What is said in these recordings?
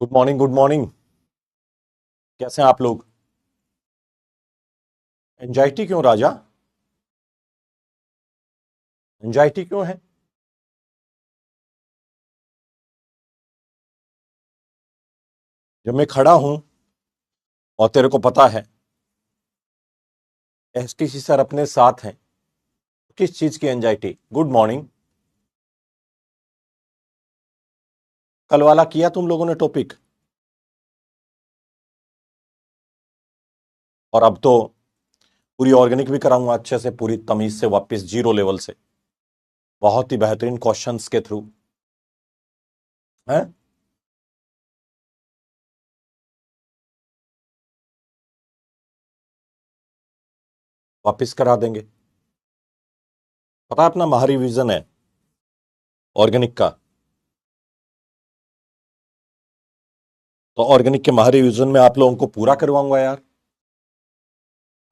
Good morning good morning. कैसे हैं आप लोग? एंजाइटी क्यों राजा? एंजाइटी क्यों है? जब मैं खड़ा हूं और तेरे को पता है एसटीसी सर अपने साथ हैं, किस चीज की एंजाइटी? Good morning. कल वाला किया तुम लोगों ने टॉपिक, और अब तो पूरी ऑर्गेनिक भी कराऊंगा अच्छे से, पूरी तमीज से, वापस जीरो लेवल से, बहुत ही बेहतरीन क्वेश्चंस के थ्रू है। वापस करा देंगे। पता है अपना महारिविजन है ऑर्गेनिक का, तो ऑर्गेनिक के महारिविजन में आप लोगों को पूरा करवाऊंगा यार।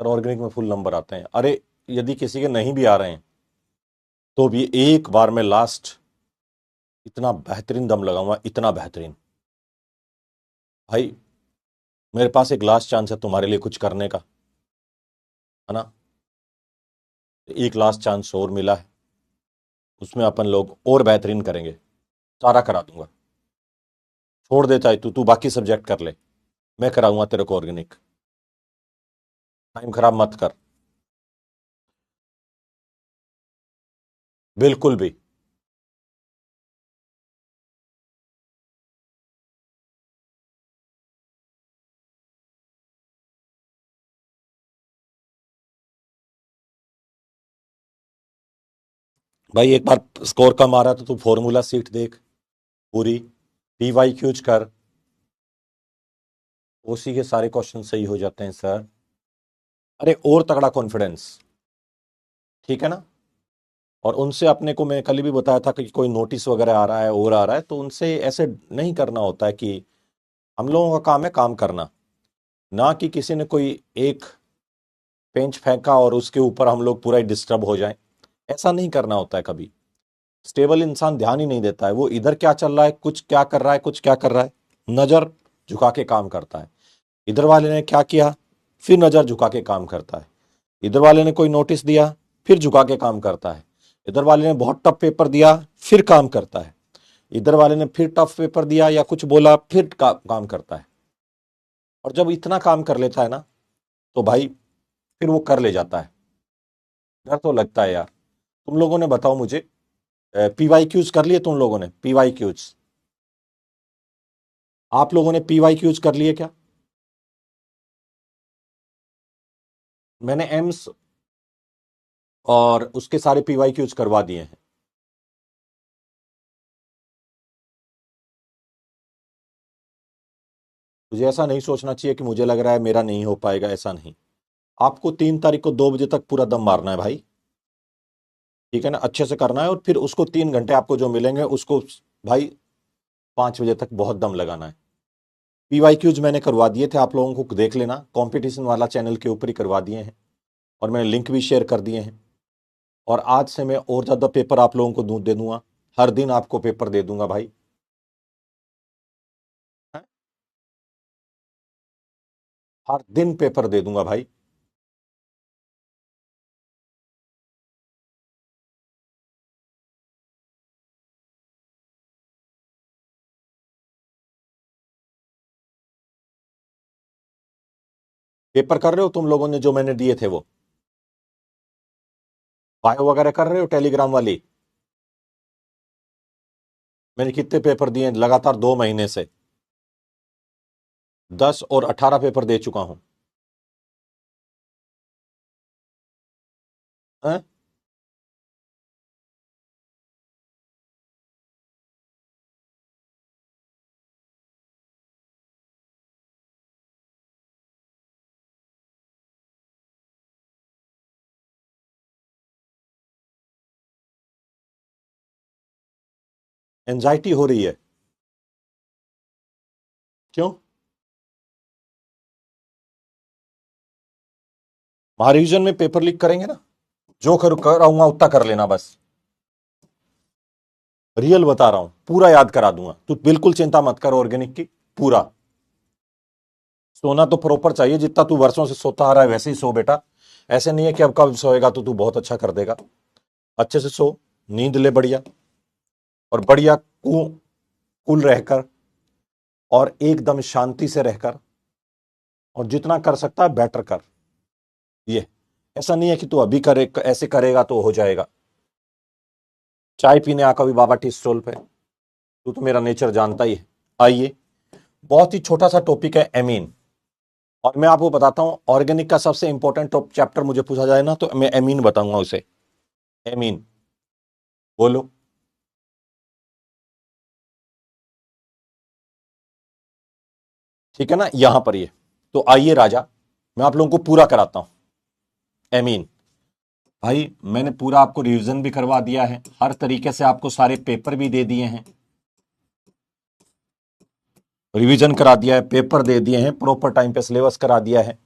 सर ऑर्गेनिक में फुल नंबर आते हैं। अरे यदि किसी के नहीं भी आ रहे हैं तो भी एक बार में लास्ट इतना बेहतरीन दम लगाऊंगा, इतना बेहतरीन। भाई मेरे पास एक लास्ट चांस है तुम्हारे लिए कुछ करने का, है ना? एक लास्ट चांस और मिला है, उसमें अपन लोग और बेहतरीन करेंगे, सारा करा दूंगा। छोड़ देता है तू तू बाकी सब्जेक्ट कर ले, मैं कराऊंगा तेरे को ऑर्गेनिक। टाइम खराब मत कर, बिल्कुल भी। भाई एक बार स्कोर कम आ रहा तो तू फॉर्मूला सीट देख पूरी, पीवाई क्यूज कर, ओसी के सारे क्वेश्चन सही हो जाते हैं सर। अरे और तगड़ा कॉन्फिडेंस, ठीक है ना? और उनसे अपने को, मैं कल भी बताया था कि कोई नोटिस वगैरह आ रहा है और आ रहा है, तो उनसे ऐसे नहीं करना होता है कि हम लोगों का काम है काम करना, ना कि किसी ने कोई एक पेंच फेंका और उसके ऊपर हम लोग पूरा ही डिस्टर्ब हो जाएं। ऐसा नहीं करना होता है कभी। स्टेबल इंसान ध्यान ही नहीं देता है, वो इधर क्या चल रहा है, कुछ क्या कर रहा है, कुछ क्या कर रहा है, नजर झुका के काम करता है। इधर वाले ने क्या किया, फिर नजर झुका के काम करता है। इधर वाले ने कोई नोटिस दिया, फिर झुका के काम करता है। इधर वाले ने बहुत टफ पेपर दिया, फिर काम करता है। इधर वाले ने फिर टफ पेपर दिया या कुछ बोला, फिर काम करता है। और जब इतना काम कर लेता है ना, तो भाई फिर वो कर ले जाता है। डर तो लगता है यार। तुम लोगों ने बताओ मुझे, पीवाई क्यूज कर लिए तुम लोगों ने? पीवाई क्यूज आप लोगों ने पीवाई क्यूज कर लिए क्या? मैंने एम्स और उसके सारे पीवाई क्यूज करवा दिए हैं। मुझे ऐसा नहीं सोचना चाहिए कि मुझे लग रहा है मेरा नहीं हो पाएगा, ऐसा नहीं। आपको 3 तारीख को 2 बजे तक पूरा दम मारना है भाई, ठीक है ना? अच्छे से करना है, और फिर उसको 3 घंटे आपको जो मिलेंगे उसको भाई 5 बजे तक बहुत दम लगाना है। पीवाई क्यूज मैंने करवा दिए थे, आप लोगों को देख लेना, कंपटीशन वाला चैनल के ऊपर ही करवा दिए हैं, और मैंने लिंक भी शेयर कर दिए हैं। और आज से मैं और ज्यादा पेपर आप लोगों को दे दूंगा, हर दिन आपको पेपर दे दूंगा भाई। हर दिन पेपर दे दूंगा भाई। पेपर कर रहे हो तुम लोगों ने जो मैंने दिए थे वो? बायो वगैरह कर रहे हो टेलीग्राम वाली? मैंने कितने पेपर दिए लगातार 2 महीने से? 10 और 18 पेपर दे चुका हूं। हैं? एंजाइटी हो रही है? क्यों? महारिविजन में पेपर लीक करेंगे ना? जो कराऊंगा उतना कर लेना बस। रियल बता रहा हूं, पूरा याद करा दूंगा, तू बिल्कुल चिंता मत कर ऑर्गेनिक की। पूरा। सोना तो प्रॉपर चाहिए, जितना तू वर्षों से सोता आ रहा है वैसे ही सो बेटा। ऐसे नहीं है कि अब कब सोएगा तो तू बहुत अच्छा कर देगा। अच्छे से सो, नींद ले बढ़िया, और बढ़िया कूल रहकर और एकदम शांति से रहकर, और जितना कर सकता है बेटर कर। ये ऐसा नहीं है कि तू अभी करे, ऐसे करेगा तो हो जाएगा। चाय पीने आ कभी बाबा टी स्टॉल पे, तू तो मेरा नेचर जानता ही है। आइए, बहुत ही छोटा सा टॉपिक है एमीन, और मैं आपको बताता हूं ऑर्गेनिक का सबसे इंपॉर्टेंट चैप्टर मुझे पूछा जाए ना तो मैं एमीन बताऊंगा उसे। एमीन बोलो। ठीक है ना, यहां पर ये। तो आइए राजा, मैं आप लोगों को पूरा कराता हूं एमीन। भाई मैंने पूरा आपको रिवीजन भी करवा दिया है, हर तरीके से आपको सारे पेपर भी दे दिए हैं, रिवीजन करा दिया है, पेपर दे दिए हैं, प्रॉपर टाइम पे सिलेबस करा दिया है।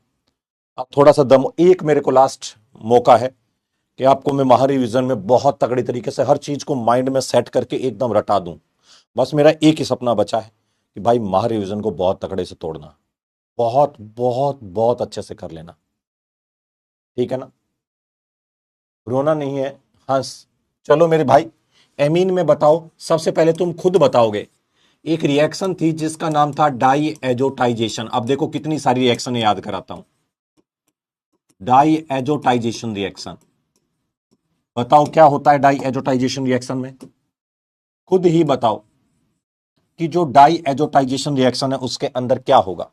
अब थोड़ा सा दम, एक मेरे को लास्ट मौका है कि आपको मैं महा रिवीजन में बहुत तगड़ी तरीके से हर चीज को माइंड में सेट करके एकदम रटा दूं। बस मेरा एक ही सपना बचा है कि भाई महा रिवीजन को बहुत तगड़े से तोड़ना, बहुत बहुत बहुत अच्छे से कर लेना। ठीक है ना, रोना नहीं है, हंस। चलो मेरे भाई, एमीन में बताओ। सबसे पहले तुम खुद बताओगे, एक रिएक्शन थी जिसका नाम था डाई एजोटाइजेशन। अब देखो कितनी सारी रिएक्शन याद कराता हूं। डाई एजोटाइजेशन रिएक्शन, बताओ क्या होता है डाई एजोटाइजेशन रिएक्शन में, खुद ही बताओ कि जो डाई एजोटाइजेशन रिएक्शन है उसके अंदर क्या होगा।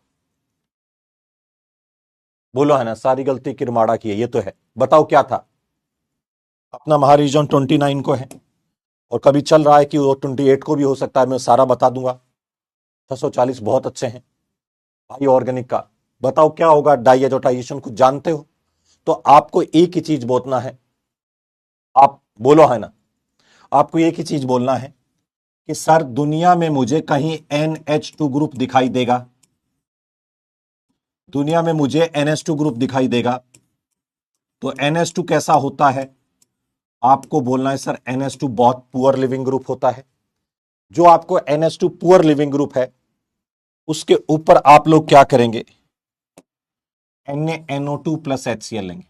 बोलो, है ना, सारी गलती किरमाड़ा की है, ये तो है। बताओ क्या था। अपना महारीजन 29 को है, और कभी चल रहा है कि वो 28 को भी हो सकता है, मैं सारा बता दूंगा। 640 बहुत अच्छे हैं भाई ऑर्गेनिक का। बताओ क्या होगा डाई एजोटाइजेशन, कुछ जानते हो तो आपको एक ही चीज बोलना है। आप बोलो, है ना, आपको एक ही चीज बोलना है कि सर दुनिया में मुझे कहीं NH2 ग्रुप दिखाई देगा, दुनिया में मुझे NH2 ग्रुप दिखाई देगा। तो NH2 कैसा होता है, आपको बोलना है सर NH2 बहुत पुअर लिविंग ग्रुप होता है। जो आपको NH2 पुअर लिविंग ग्रुप है उसके ऊपर आप लोग क्या करेंगे, NaNO2 प्लस HCl लेंगे।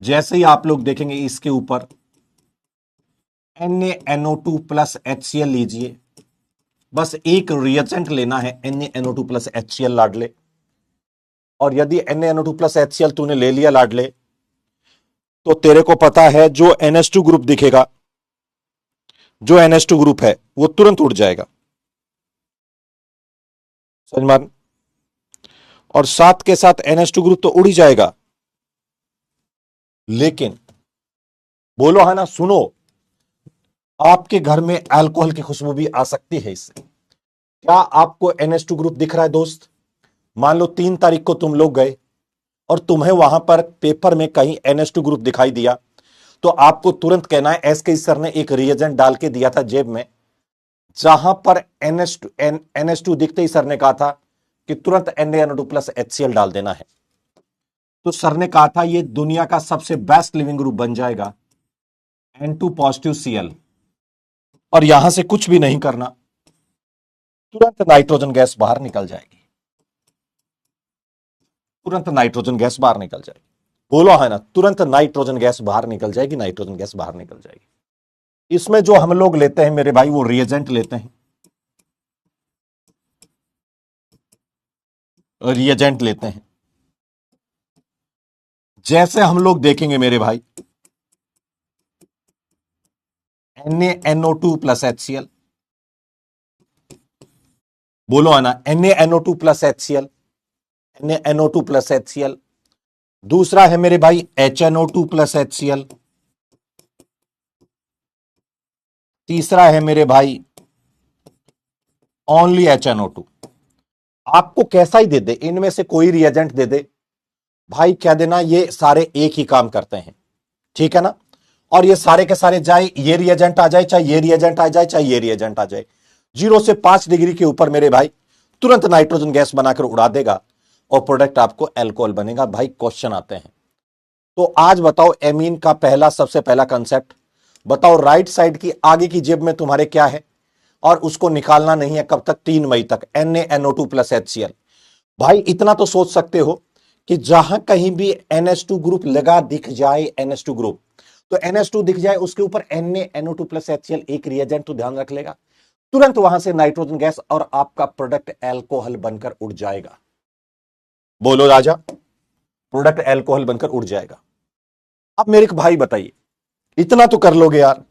जैसे ही आप लोग देखेंगे इसके ऊपर NaNO2 प्लस HCl लीजिए, बस एक रिएजेंट लेना है NaNO2 प्लस HCl लाडले। और यदि NaNO2 प्लस HCl तूने ले लिया लाडले, तो तेरे को पता है जो NH2 ग्रुप दिखेगा, जो NH2 ग्रुप है वो तुरंत उड़ जाएगा, समझ मान। और साथ के साथ NH2 ग्रुप तो उड़ ही जाएगा, लेकिन बोलो, है ना, सुनो, आपके घर में अल्कोहल की खुशबू भी आ सकती है इससे। क्या आपको NH2 ग्रुप दिख रहा है दोस्त। मान लो 3 तारीख को तुम लोग गए और तुम्हें वहां पर पेपर में कहीं NH2 ग्रुप दिखाई दिया, तो आपको तुरंत कहना है एसके सर ने एक रिएजेंट डाल के दिया था जेब में, जहां पर NH2 दिखते ही सर ने कहा था कि तुरंत NaNO2 प्लस HCl डाल देना है। तो सर ने कहा था ये दुनिया का सबसे बेस्ट लिविंग ग्रुप बन जाएगा, N2 पॉजिटिव Cl। और यहां से कुछ भी नहीं करना, तुरंत नाइट्रोजन गैस बाहर निकल जाएगी, तुरंत नाइट्रोजन गैस बाहर निकल जाएगी। बोलो, है ना, तुरंत नाइट्रोजन गैस बाहर निकल जाएगी, नाइट्रोजन गैस बाहर निकल जाएगी। इसमें जो हम लोग लेते हैं मेरे भाई वो रिएजेंट लेते हैं, रिएजेंट लेते हैं। जैसे हम लोग देखेंगे मेरे भाई NaNO2 प्लस HCl, बोलो, है ना, NaNO2 plus HCl, NaNO2 plus HCl। दूसरा है मेरे भाई HNO2 प्लस HCl। तीसरा है मेरे भाई ओनली HNO2। आपको कैसा ही दे दे, इनमें से कोई रिएजेंट दे दे भाई, क्या देना, ये सारे एक ही काम करते हैं, ठीक है ना। और ये सारे के सारे जाए, ये रिएजेंट आ जाए, चाहे ये रिएजेंट आ जाए, चाहे ये रिएजेंट आ जाए, 0 से 5 डिग्री के ऊपर मेरे भाई तुरंत नाइट्रोजन गैस बनाकर उड़ा देगा और प्रोडक्ट आपको अल्कोहल बनेगा। भाई क्वेश्चन आते हैं, तो आज बताओ एमीन का पहला, सबसे पहला कंसेप्ट बताओ। राइट साइड की आगे की जेब में तुम्हारे क्या है, और उसको निकालना नहीं है कब तक, 3 मई तक, NaNO2 प्लस HCl। भाई इतना तो सोच सकते हो कि जहां कहीं भी NH2 ग्रुप लगा दिख जाए, NH2 ग्रुप, तो NH2 दिख जाए उसके ऊपर NaNO2 प्लस HCl एक रिएजेंट तो ध्यान रख लेगा, तुरंत वहां से नाइट्रोजन गैस और आपका प्रोडक्ट एल्कोहल बनकर उड़ जाएगा। बोलो राजा, प्रोडक्ट एल्कोहल बनकर उड़ जाएगा। अब मेरे को भाई बताइए, इतना तो कर लोगे यार,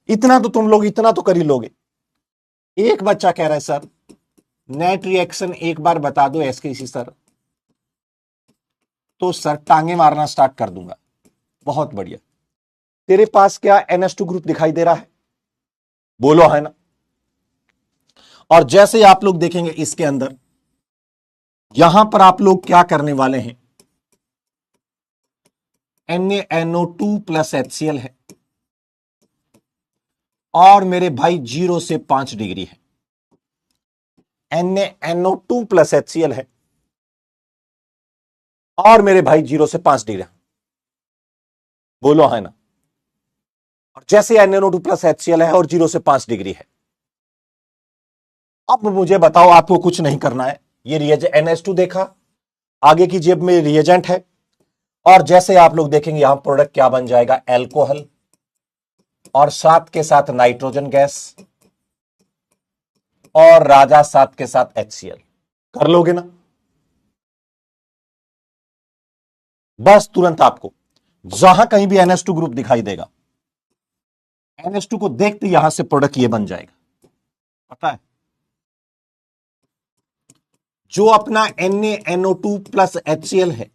इतना तो तुम लोग इतना तो कर ही लोगे। एक बच्चा कह रहा है सर नेट रिएक्शन एक बार बता दो एसकेसी सर, तो सर टांगे मारना स्टार्ट कर दूंगा। बहुत बढ़िया। तेरे पास क्या NH2 ग्रुप दिखाई दे रहा है? बोलो है ना। और जैसे आप लोग देखेंगे इसके अंदर, यहां पर आप लोग क्या करने वाले हैं, NaNO2 प्लस HCl है और मेरे भाई 0 से 5 डिग्री है। NaNO2 प्लस HCl है और मेरे भाई 0 से 5 डिग्री है। बोलो है ना। और जैसे NaNO2 प्लस HCl है और 0 से 5 डिग्री है, अब मुझे बताओ, आपको कुछ नहीं करना है। ये रिएजेंट NH2 देखा, आगे की जेब में रिएजेंट है, और जैसे आप लोग देखेंगे यहां प्रोडक्ट क्या बन जाएगा, एल्कोहल, और साथ के साथ नाइट्रोजन गैस, और राजा साथ के साथ HCl। कर लोगे ना? बस तुरंत आपको जहां कहीं भी NH2 ग्रुप दिखाई देगा, NH2 को देखते यहां से प्रोडक्ट ये बन जाएगा। पता है जो अपना NaNO2 प्लस HCl है,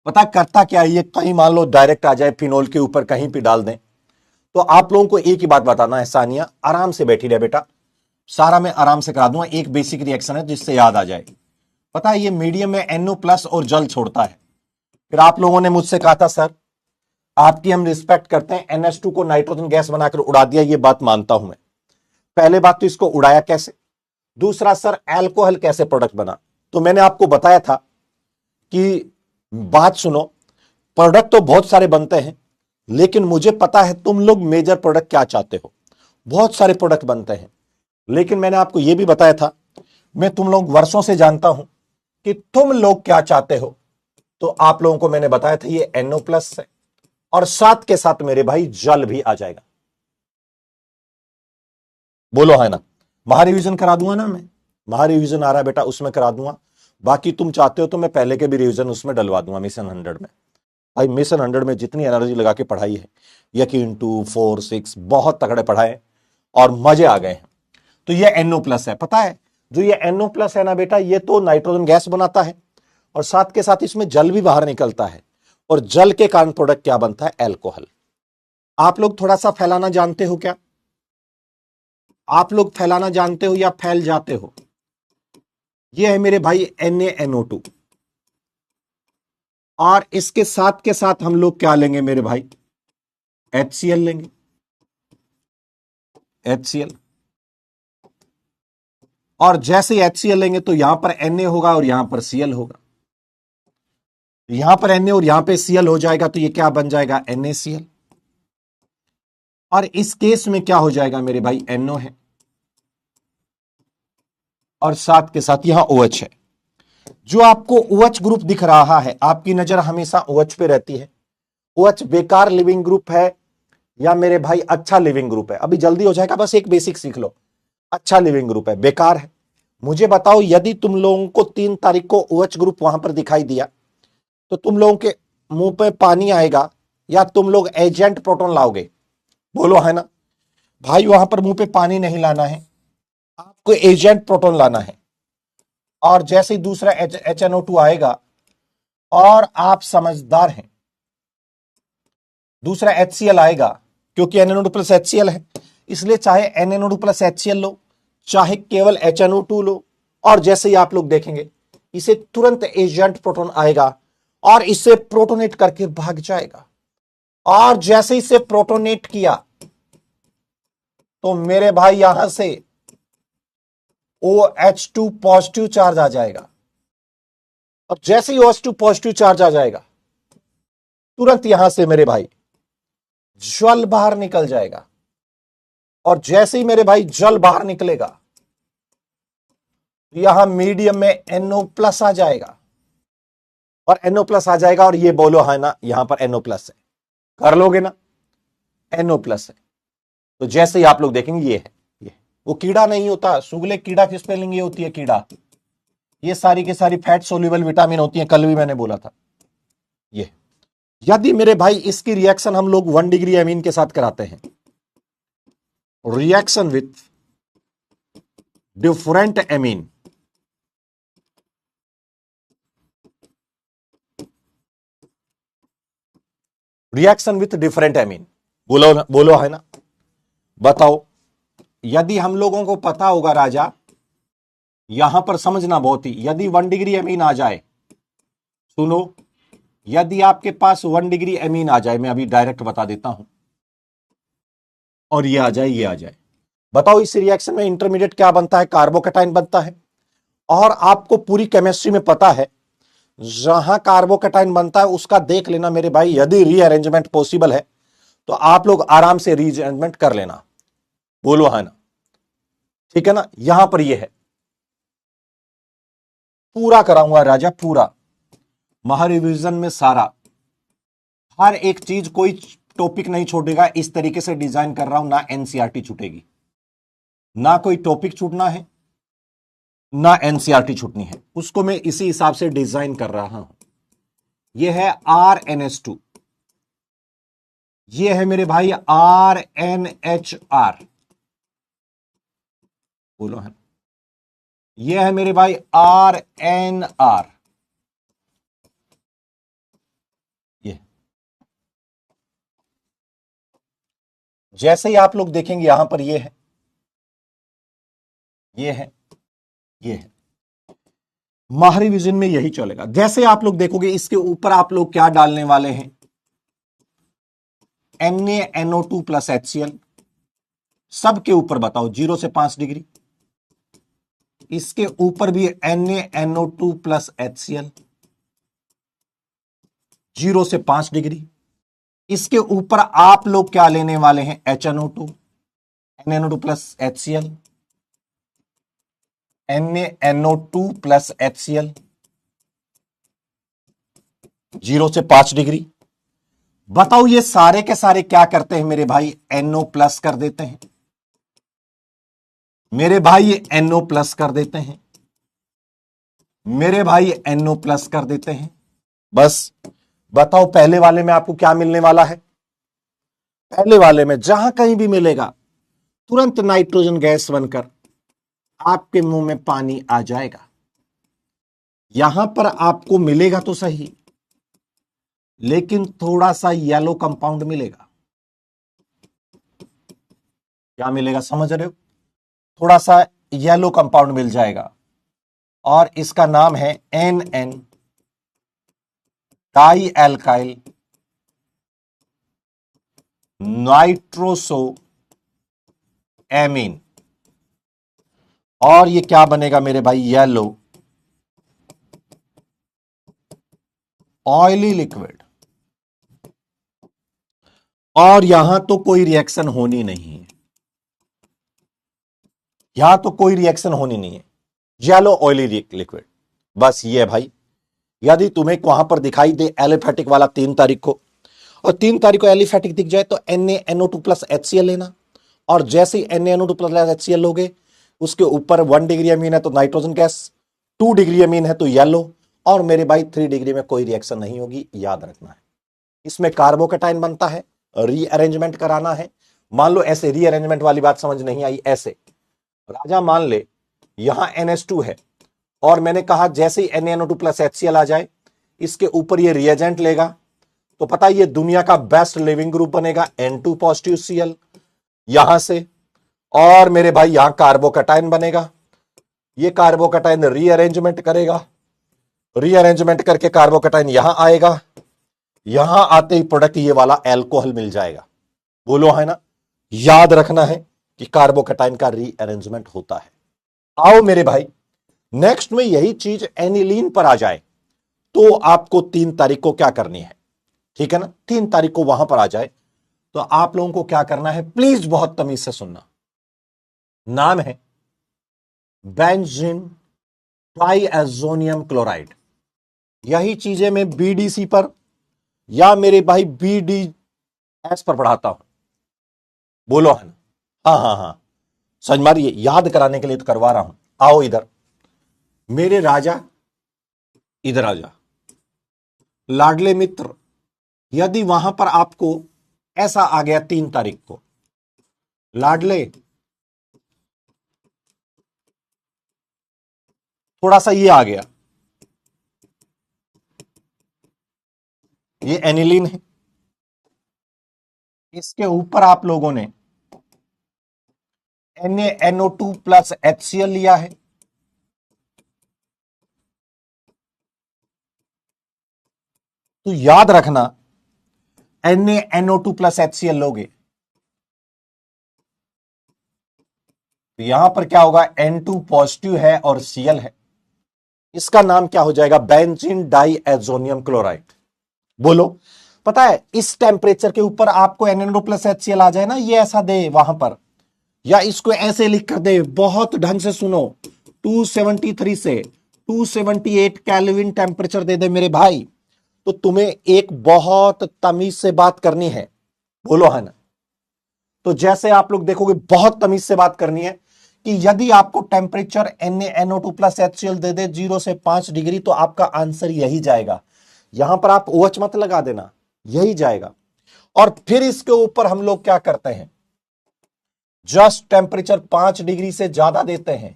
पता करता क्या है, ये कहीं मान लो डायरेक्ट आ जाए फिनोल के ऊपर कहीं भी डाल दें, तो आप लोगों को एक ही बात बताना है, सानिया आराम से बैठी रहे बेटा, सारा मैं आराम से करा दूंगा। एक बेसिक रिएक्शन है जिससे याद आ जाए। पता है ये मीडियम में NO प्लस और जल छोड़ता है। फिर आप लोगों ने मुझसे कहा था सर आपकी हम रिस्पेक्ट करते हैं, NH2 को नाइट्रोजन गैस बनाकर उड़ा दिया, ये बात मानता हूं मैं। पहले बात तो इसको उड़ाया कैसे, दूसरा सर एल्कोहल कैसे प्रोडक्ट बना। तो मैंने आपको बताया था कि बात सुनो, प्रोडक्ट तो बहुत सारे बनते हैं, लेकिन मुझे पता है तुम लोग मेजर प्रोडक्ट क्या चाहते हो। बहुत सारे प्रोडक्ट बनते हैं, लेकिन मैंने आपको यह भी बताया था, मैं तुम लोग वर्षों से जानता हूं कि तुम लोग क्या चाहते हो। तो आप लोगों को मैंने बताया था ये NO प्लस है, और साथ के साथ मेरे भाई जल भी आ जाएगा। बोलो है ना। महारिविजन करा दूंगा ना मैं, महारिविजन आ रहा है बेटा उसमें करा दूंगा। बाकी तुम चाहते हो तो मैं पहले के भी रिविजन उसमें डलवा दूंगा मिशन 100 में। भाई मिशन 100 में जितनी एनर्जी लगा के पढ़ाई है, यकीन 2 4 6 बहुत तगड़े पढ़ाए और मजे आ गए हैं। तो ये NO प्लस है। पता है जो ये NO प्लस है ना बेटा, ये तो नाइट्रोजन गैस बनाता है और साथ के साथ इसमें जल भी बाहर निकलता है, और जल के कारण प्रोडक्ट क्या बनता है, एल्कोहल। आप लोग थोड़ा सा फैलाना जानते हो क्या? आप लोग फैलाना जानते हो या फैल जाते हो? ये है मेरे भाई NaNO2, और इसके साथ के साथ हम लोग क्या लेंगे मेरे भाई, HCl लेंगे। HCl, और जैसे ही HCl लेंगे तो यहां पर Na होगा और यहां पर Cl होगा, यहां पर Na और यहां पे Cl हो जाएगा, तो ये क्या बन जाएगा, NaCl। और इस केस में क्या हो जाएगा मेरे भाई, NO है और साथ के साथ यहां OH है। जो आपको OH ग्रुप दिख रहा है, आपकी नजर हमेशा OH पे रहती है। OH बेकार लिविंग ग्रुप है या मेरे भाई अच्छा लिविंग ग्रुप है? अभी जल्दी हो जाएगा, बस एक बेसिक सीख लो। अच्छा लिविंग ग्रुप है, बेकार है? मुझे बताओ, यदि तुम लोगों को 3 तारीख को OH ग्रुप वहां पर दिखाई दिया, तो तुम लोगों के मुंह पे पानी आएगा या तुम लोग एजेंट प्रोटॉन लाओगे? बोलो है ना। भाई वहां पर मुंह पे पानी नहीं लाना है, आपको एजेंट प्रोटॉन लाना है। और जैसे ही दूसरा HNO2 आएगा, और आप समझदार हैं, दूसरा HCl आएगा, क्योंकि NaNO2 प्लस HCl है, इसलिए चाहे NaNO2 प्लस HCl लो, चाहे केवल HNO2 लो, और जैसे ही आप लोग देखेंगे इसे तुरंत एजेंट प्रोटॉन आएगा और इसे प्रोटोनेट करके भाग जाएगा। और जैसे इसे प्रोटोनेट किया तो मेरे भाई यहां से OH2 पॉजिटिव चार्ज आ जाएगा, और जैसे ही OH2 पॉजिटिव चार्ज आ जाएगा, तुरंत यहां से मेरे भाई जल बाहर निकल जाएगा, और जैसे ही मेरे भाई जल बाहर निकलेगा, यहां मीडियम में NO प्लस आ जाएगा, और NO प्लस आ जाएगा, और ये बोलो है ना, यहां पर NO प्लस है, कर लोगे ना, NO प्लस है। तो जैसे ही आप लोग देखेंगे ये है, ये वो कीड़ा नहीं होता सुगले, कीड़ा की स्पेलिंग ये होती है कीड़ा। ये सारी की सारी फैट सोल्यूबल विटामिन होती है, कल भी मैंने बोला था। ये यदि मेरे भाई इसकी रिएक्शन हम लोग 1 डिग्री एमीन के साथ कराते हैं, reaction with different amine, reaction with different amine, बोलो बोलो है ना, बताओ। यदि हम लोगों को पता होगा राजा, यहां पर समझना बहुत ही, यदि 1 डिग्री एमीन आ जाए, सुनो, यदि आपके पास 1 डिग्री एमीन आ जाए, मैं अभी डायरेक्ट बता देता हूं, और ये आ जाए, ये आ जाए, बताओ इस रिएक्शन में इंटरमीडिएट क्या बनता है, कार्बोकैटायन बनता है। और आपको पूरी केमिस्ट्री में पता है, जहां कार्बोकैटायन बनता है उसका देख लेना मेरे भाई, यदि रीअरेंजमेंट पॉसिबल है तो आप लोग आराम से रीअरेंजमेंट कर लेना, बोलो है ना, ठीक है ना। यहां पर ये है, पूरा कराऊंगा राजा, पूरा महारिविजन में सारा, हर एक चीज, कोई टॉपिक नहीं छोड़ेगा, इस तरीके से डिजाइन कर रहा हूं, ना एनसीईआरटी छूटेगी, ना कोई टॉपिक छूटना है, ना एनसीईआरटी छूटनी है, उसको मैं इसी हिसाब से डिजाइन कर रहा हूं। यह है RNH2, यह है मेरे भाई RNHR, बोलो है, यह है मेरे भाई RNR, ये जैसे ही आप लोग देखेंगे यहां पर ये है, ये है, ये है, महारिविजन में यही चलेगा। जैसे आप लोग देखोगे इसके ऊपर आप लोग क्या डालने वाले हैं, NaNO2 प्लस HCl, सबके ऊपर बताओ 0 से 5 डिग्री, इसके ऊपर भी NaNO2 प्लस HCl 0 से 5 डिग्री, इसके ऊपर आप लोग क्या लेने वाले हैं, HNO2, NaNO2 plus HCl, NaNO2 plus HCl 0 से 5 डिग्री। बताओ ये सारे के सारे क्या करते हैं मेरे भाई, NO प्लस कर देते हैं मेरे भाई, ये NO प्लस कर देते हैं मेरे भाई, NO प्लस कर देते हैं। बस बताओ पहले वाले में आपको क्या मिलने वाला है, पहले वाले में जहां कहीं भी मिलेगा तुरंत नाइट्रोजन गैस बनकर आपके मुंह में पानी आ जाएगा। यहां पर आपको मिलेगा तो सही, लेकिन थोड़ा सा येलो कंपाउंड मिलेगा। क्या मिलेगा समझ रहे हो, थोड़ा सा येलो कंपाउंड मिल जाएगा, और इसका नाम है NN dialkyl nitroso amine, और ये क्या बनेगा मेरे भाई, येलो ऑयली लिक्विड। और यहां तो कोई रिएक्शन होनी नहीं है, यहां तो कोई रिएक्शन होनी नहीं है, येलो ऑयली लिक्विड, बस ये है भाई। यदि तुम्हें वहां पर दिखाई दे एलिफेटिक वाला 3 तारीख को, और 3 तारीख को एलिफेटिक दिख जाए, तो NaNO2 प्लस HCl लेना, और जैसे ही NaNO2 प्लस HCl लोगे, उसके ऊपर 1 डिग्री अमीन है तो नाइट्रोजन गैस, 2 डिग्री अमीन है तो येलो, और मेरे भाई 3 डिग्री में कोई रिएक्शन नहीं होगी, याद रखना है। इसमें कार्बोकैटायन बनता है, रीअरेंजमेंट कराना है। मान लो ऐसे, रीअरेंजमेंट वाली बात समझ नहीं आई, ऐसे राजा मान ले यहां NH2 है, और मैंने कहा जैसे ही NaNO2 प्लस HCl आ जाए, इसके ऊपर ये रिएजेंट लेगा, तो पता है ये दुनिया का बेस्ट लिविंग ग्रुप बनेगा, N2 पॉजिटिव Cl यहां से, और मेरे भाई यहां कार्बोकैटायन बनेगा, ये कार्बोकैटायन रीअरेंजमेंट करेगा, रीअरेंजमेंट करके कार्बोकैटायन यहां आएगा, यहां आते ही प्रोडक्ट ये वाला एल्कोहल मिल जाएगा, बोलो है ना। याद रखना है कि कार्बोकैटायन का रीअरेंजमेंट होता है। आओ मेरे भाई, नेक्स्ट में यही चीज एनिलीन पर आ जाए, तो आपको 3 तारीख को क्या करनी है, ठीक है ना, 3 तारीख को वहां पर आ जाए, तो आप लोगों को क्या करना है, प्लीज बहुत तमीज से सुनना, नाम है बेंजीन डाइएज़ोनियम क्लोराइड। यही चीजें मैं बीडीसी पर या मेरे भाई बीडीएस पर पढ़ाता हूं। बोलो है ना? हाँ हाँ हाँ, समझ मारिए, याद कराने के लिए तो करवा रहा हूं। आओ इधर मेरे राजा, इधर आ जा लाडले मित्र। यदि वहां पर आपको ऐसा आ गया 3 तारीख को, लाडले थोड़ा सा ये आ गया, ये एनिलीन है, इसके ऊपर आप लोगों ने NaNO2 प्लस HCl लिया है, तो याद रखना NaNO2 प्लस HCl लोगे तो यहां पर क्या होगा, N2 पॉजिटिव है और Cl है, इसका नाम क्या हो जाएगा, बेंजीन डाइएज़ोनियम क्लोराइड। बोलो, पता है इस टेम्परेचर के ऊपर आपको NaNO2 प्लस HCl आ जाए ना, ये ऐसा दे वहां पर, या इसको ऐसे लिख कर दे, बहुत ढंग से सुनो, 273 से 278 केल्विन टेम्परेचर दे दे मेरे भाई, तो तुम्हें एक बहुत तमीज से बात करनी है। बोलो है ना? तो जैसे आप लोग देखोगे बहुत तमीज से बात करनी है कि यदि आपको टेम्परेचर NaNO2 प्लस HCl दे दे 0 से 5 डिग्री, तो आपका आंसर यही जाएगा। यहां पर आप OH मत लगा देना, यही जाएगा। और फिर इसके ऊपर हम लोग क्या करते हैं, जस्ट टेम्परेचर 5 डिग्री से ज्यादा देते हैं,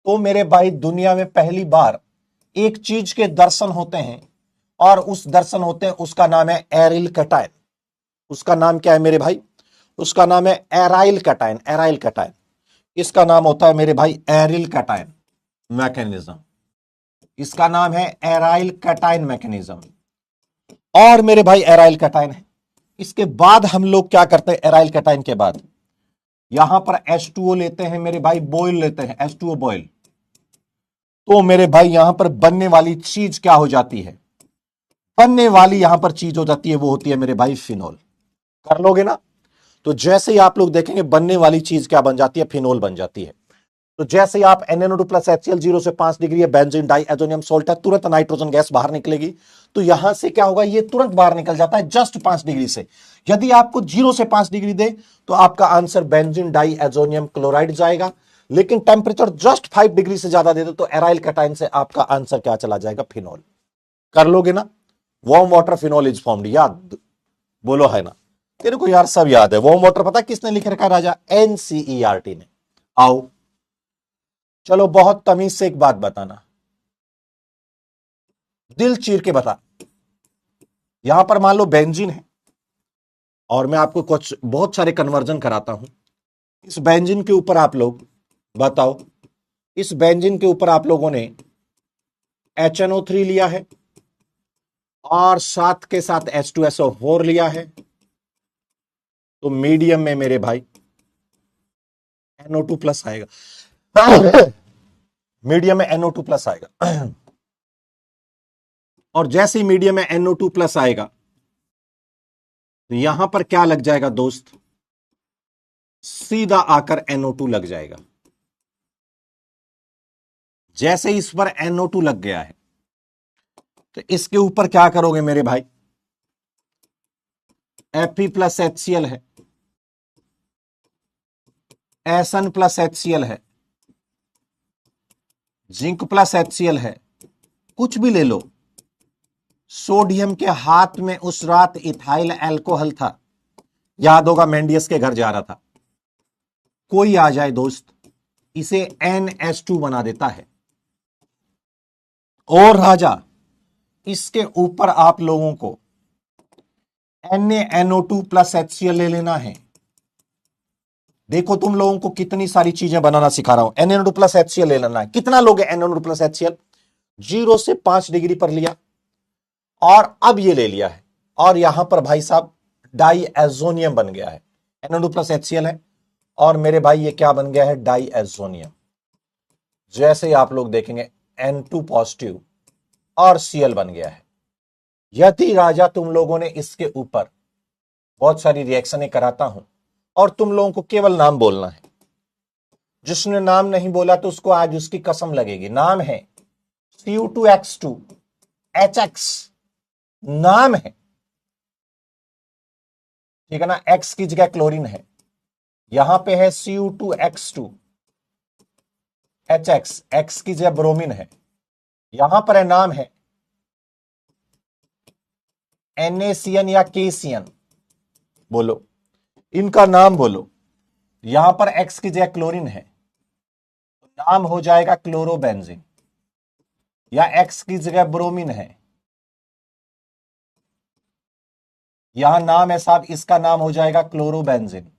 तो मेरे भाई दुनिया में पहली बार एक चीज के दर्शन होते हैं, और उस दर्शन होते हैं, उसका नाम है एरिल कैटायन। उसका नाम क्या है मेरे भाई, उसका नाम है एराइल कैटायन, एराइल कैटायन। इसका नाम होता है मेरे भाई एरिल कैटायन मैकेनिज्म, इसका नाम है एराइल कैटायन मैकेनिज्म। और मेरे भाई एराइल कैटायन है। इसके बाद हम लोग क्या करते हैं, एराइल कैटायन के बाद यहां पर H2O लेते हैं मेरे भाई, बॉयल लेते हैं, H2O बॉयल। तो मेरे भाई यहां पर बनने वाली चीज क्या हो जाती है, बनने वाली यहां पर चीज हो जाती है, वो होती है मेरे भाई फिनोल। कर लोगे ना? तो जैसे ही आप लोग देखेंगे बनने वाली चीज क्या बन जाती है, फिनोल बन जाती है। तो जैसे ही आप NaNO2 प्लस HCl 0 से 5 डिग्री है, बेंजीन डाइएज़ोनियम सॉल्ट है, तुरंत नाइट्रोजन गैस बाहर निकलेगी। तो यहां से क्या होगा, ये तुरंत बाहर निकल जाता है जस्ट 5 डिग्री से। यदि आपको 0 से 5 डिग्री दे तो आपका आंसर बेंजीन डाइएज़ोनियम क्लोराइड जाएगा, लेकिन टेम्परेचर जस्ट 5 डिग्री से ज्यादा दे दो तो एराइल कैटायन से आपका आंसर क्या चला जाएगा, फिनोल। कर लोगे ना? Warm water phenol is formed, याद? बोलो है ना? तेरे को यार सब याद है। वार्म वाटर पता किसने लिख रखा राजा, NCERT ने। आओ चलो, बहुत तमीज से एक बात बताना, दिल चीर के बता। यहां पर मान लो बेंजीन है, और मैं आपको कुछ बहुत सारे कन्वर्जन कराता हूं। इस बेंजीन के ऊपर आप लोग बताओ, इस बेंजीन के ऊपर आप लोगों ने HNO3 लिया है, और साथ के साथ H2SO4 लिया है, तो मीडियम में मेरे भाई NO2 प्लस आएगा। मीडियम में NO2 प्लस आएगा। और जैसे ही मीडियम में NO2 प्लस आएगा, तो यहां पर क्या लग जाएगा दोस्त, सीधा आकर NO2 लग जाएगा। जैसे इस पर NO2 लग गया है, तो इसके ऊपर क्या करोगे मेरे भाई, Fe प्लस HCl है, SN प्लस HCl है, जिंक प्लस HCl है, कुछ भी ले लो। सोडियम के हाथ में उस रात इथाइल अल्कोहल था, याद होगा, मेंडियस के घर जा रहा था। कोई आ जाए दोस्त, इसे NH2 बना देता है। और राजा, इसके ऊपर आप लोगों को NaNO2 प्लस HCl ले लेना है। देखो तुम लोगों को कितनी सारी चीजें बनाना सिखा रहा हूं। NaNO2 प्लस HCl ले लेना है। कितना लोगे NaNO2 प्लस HCl? 0 से 5 डिग्री पर लिया, और अब ये ले लिया है, और यहां पर भाई साहब डाइएज़ोनियम बन गया है। NaNO2 प्लस HCl है, और मेरे भाई ये क्या बन गया है, डाइएज़ोनियम। जैसे ही आप लोग देखेंगे N2 पॉजिटिव और Cl बन गया है। यदि राजा तुम लोगों ने इसके ऊपर बहुत सारी रिएक्शनें कराता हूं, और तुम लोगों को केवल नाम बोलना है, जिसने नाम नहीं बोला तो उसको आज उसकी कसम लगेगी। नाम है Cu2X2HX, नाम है, ठीक है ना। X की जगह क्लोरीन है, यहां पे है Cu2X2HX, X की जगह ब्रोमीन है, यहां पर है नाम है NaCN या KCN। बोलो, इनका नाम बोलो। यहां पर X की जगह क्लोरीन है, नाम हो जाएगा क्लोरोबेंजीन, या X की जगह ब्रोमीन है, यहां नाम है साहब, इसका नाम हो जाएगा क्लोरोबेंजीन,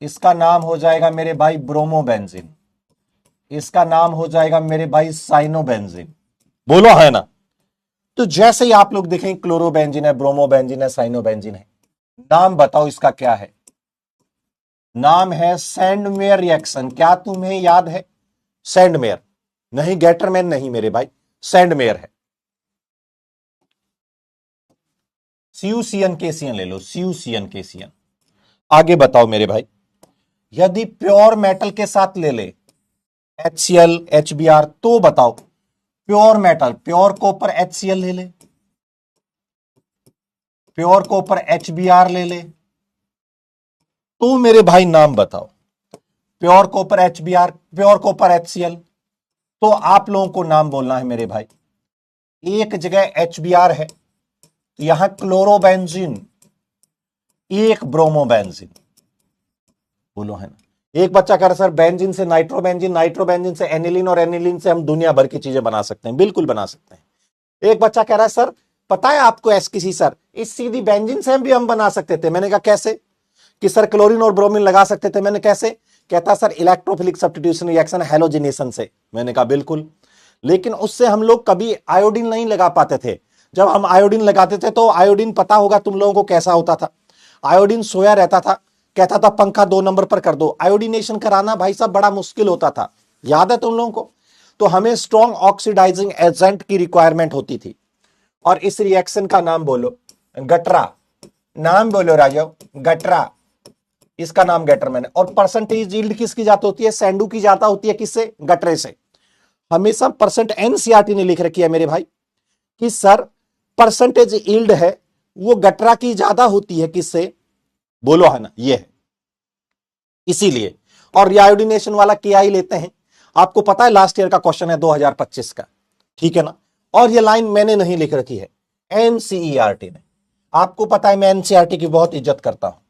इसका नाम हो जाएगा मेरे भाई ब्रोमोबेंजीन, इसका नाम हो जाएगा मेरे भाई साइनोबेंजीन। बोलो है ना। तो जैसे ही आप लोग देखें क्लोरोबेंजीन है, ब्रोमोबेंजीन है, साइनोबेंजीन है, नाम बताओ इसका क्या है। नाम है सैंडमेयर रिएक्शन। क्या तुम्हें याद है? सैंडमेयर, नहीं गेटरमैन नहीं मेरे भाई, सैंडमेयर है। CuCN KCN ले लो, CuCN KCN। आगे बताओ मेरे भाई, यदि प्योर मेटल के साथ ले ले HCl HBr, तो बताओ pure metal, pure copper HCl ले ले, प्योर कॉपर HBr ले ले, तो मेरे भाई नाम बताओ। Pure copper HBr, pure copper HCl, तो आप लोगों को नाम बोलना है मेरे भाई। एक जगह HBr है तो यहां क्लोरोबेंजीन, एक ब्रोमोबेंजीन। बोलो है ना। एक बच्चा कह रहा सर बेंजीन से नाइट्रोबेंजीन, नाइट्रोबेंजीन से एनिलीन, और एनिलीन से हम दुनिया भर की चीजें बना सकते हैं। बिल्कुल बना सकते हैं। एक बच्चा कह रहा है सर पता है आपको एसकीसी सर, इस सीधी बेंजीन से भी हम बना सकते थे। मैंने कहा कैसे? कि सर क्लोरीन और ब्रोमीन लगा सकते थे। मैंने कैसे? कहता sir electrophilic substitution reaction halogenation से। मैंने कहा बिल्कुल, लेकिन उससे हम लोग कभी आयोडीन नहीं लगा पाते थे। जब हम आयोडीन लगाते थे तो आयोडीन पता होगा तुम लोगों को कैसा होता था। आयोडीन सोया रहता था, कहता था पंखा 2 नंबर पर कर दो। आयोडीनेशन कराना भाई साहब बड़ा मुश्किल होता था, याद है तुम लोगों को? तो हमें स्ट्रॉन्ग ऑक्सीडाइजिंग एजेंट की रिक्वायरमेंट होती थी। और इस रिएक्शन का नाम बोलो गटरा। नाम बोलो राजा, गटरा। इसका नाम गैटरमैन है। और परसेंटेज यील्ड किसकी ज्यादा होती है? सैंडू की ज्यादा होती है। किससे? गटरे से। हमेशा परसेंट एनसीईआरटी ने लिख रखी है मेरे भाई कि सर परसेंटेज यील्ड है वो गटरा की ज्यादा होती है। किससे? बोलो है ना, ये है इसीलिए। और रिआयोडिनेशन वाला केआई लेते हैं। आपको पता है लास्ट ईयर का क्वेश्चन है 2025 का, ठीक है ना। और ये लाइन मैंने नहीं लिख रखी है, एनसीईआरटी ने। आपको पता है मैं एनसीईआरटी की बहुत इज्जत करता हूं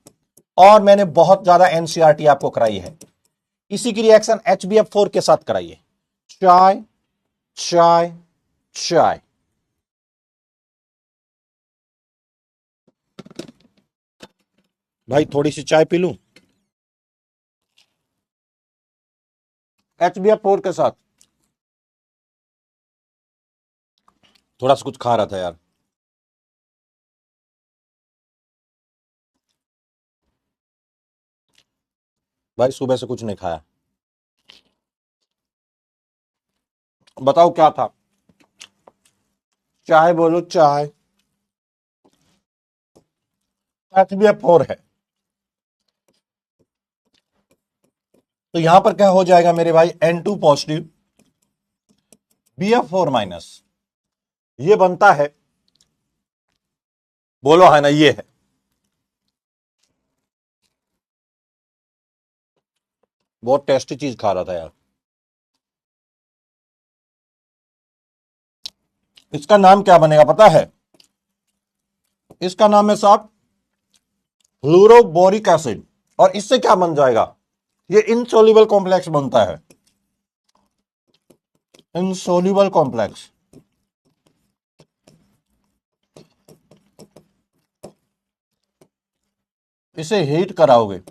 और मैंने बहुत ज्यादा एनसीईआरटी आपको कराई है। इसी की रिएक्शन HbF4 के साथ कराइए। चाय चाय चाय। भाई थोड़ी सी चाय पी लूं HbF4 के साथ। थोड़ा सा कुछ खा रहा था यार। भाई सुबह से कुछ नहीं खाया। बताओ क्या था? चाय बोलो, चाय। HbF4 है। तो यहां पर क्या हो जाएगा मेरे भाई? N2 पॉजिटिव BF4 माइनस, ये बनता है, बोलो है ना, ये है। बहुत टेस्टी चीज खा रहा था यार। इसका नाम क्या बनेगा पता है? इसका नाम है साहब फ्लोरोबोरिक एसिड। और इससे क्या बन जाएगा? ये इनसोल्यूबल कॉम्प्लेक्स बनता है, इनसोल्यूबल कॉम्प्लेक्स। इसे हीट कराओगे,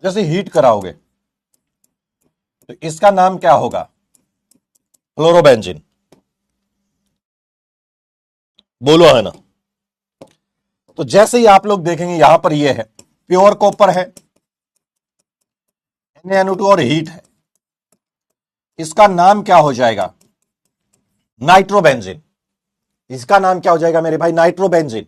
जैसे हीट कराओगे तो इसका नाम क्या होगा? फ्लोरोबेंजीन। बोलो है ना। तो जैसे ही आप लोग देखेंगे यहां पर ये है प्योर कॉपर है, NaNO2 और हीट है। इसका नाम क्या हो जाएगा? नाइट्रोबेंजीन। इसका नाम क्या हो जाएगा मेरे भाई? नाइट्रोबेंजीन।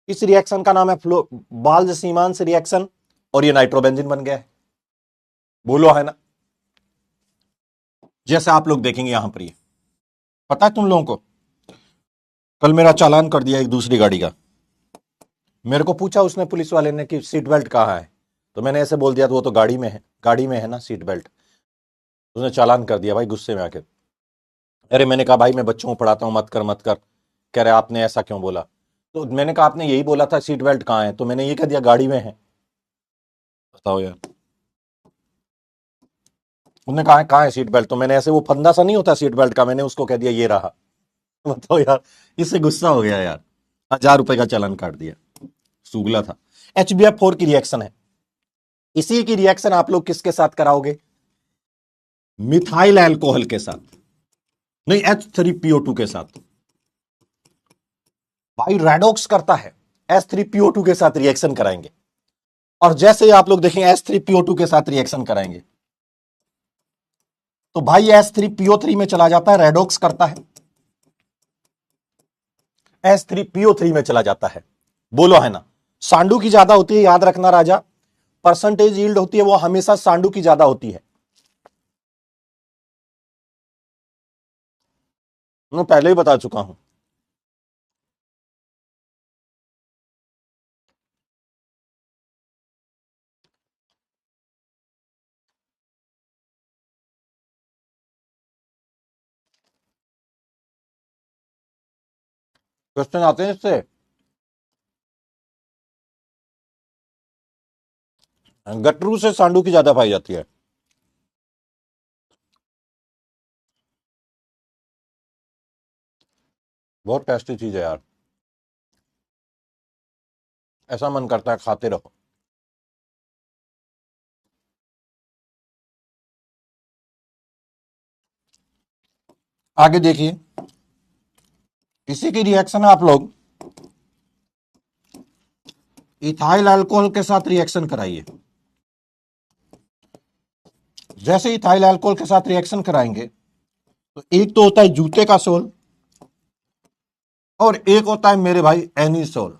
इस रिएक्शन का नाम है बाल्ज सीमांस रिएक्शन और ये नाइट्रोबेंजीन बन गया है। बोलो है ना। जैसे आप लोग देखेंगे यहां पर, ये पता है तुम लोगों को, कल मेरा चालान कर दिया एक दूसरी गाड़ी का। मेरे को पूछा उसने, पुलिस वाले ने, कि सीट बेल्ट कहाँ है। तो मैंने ऐसे बोल दिया, तो वो तो गाड़ी में है, गाड़ी में है ना सीट बेल्ट। उसने चालान कर दिया भाई, गुस्से में आके। अरे मैंने कहा भाई मैं बच्चों को पढ़ाता हूं, मत कर मत कर। कह रहे आपने ऐसा क्यों बोला। तो मैंने कहा आपने यही बोला था सीट बेल्ट कहाँ है, तो मैंने ये कह दिया गाड़ी में है। बताओ यार। उन्होंने कहा कहाँ है सीट बेल्ट, तो मैंने ऐसे, वो फंदा सा नहीं होता सीट बेल्ट का, मैंने उसको कह दिया ये रहा। बताओ यार। इससे गुस्सा हो गया यार। 1000 रुपए का चालान काट दिया। सूगला था। HBF4 की रिएक्शन है। इसी की रिएक्शन आप लोग किसके साथ कराओगे? मिथाइल एल्कोहल के साथ, नहीं H3PO2 के साथ। भाई रेडॉक्स करता है, H3PO2 के साथ रिएक्शन कराएंगे। और जैसे ही आप लोग देखेंगे H3PO2 के साथ रिएक्शन कराएंगे, तो भाई H3PO3 में चला जाता है, रेडॉक्स करता है, H3PO3 में चला जाता है। बोलो है ना। सांडू की ज्यादा होती है, याद रखना राजा। परसेंटेज यील्ड होती है वो हमेशा सांडू की ज्यादा होती है। मैं पहले ही बता चुका हूं। क्वेश्चन आते हैं इससे। गटरू से सांडू की ज्यादा पाई जाती है। बहुत टेस्टी चीज है यार। ऐसा मन करता है खाते रहो। आगे देखिए, इसी की रिएक्शन आप लोग इथाइल अल्कोहल के साथ रिएक्शन कराइए। जैसे इथाइल अल्कोहल के साथ रिएक्शन कराएंगे, तो एक तो होता है जूते का सोल, और एक होता है मेरे भाई एनिसोल।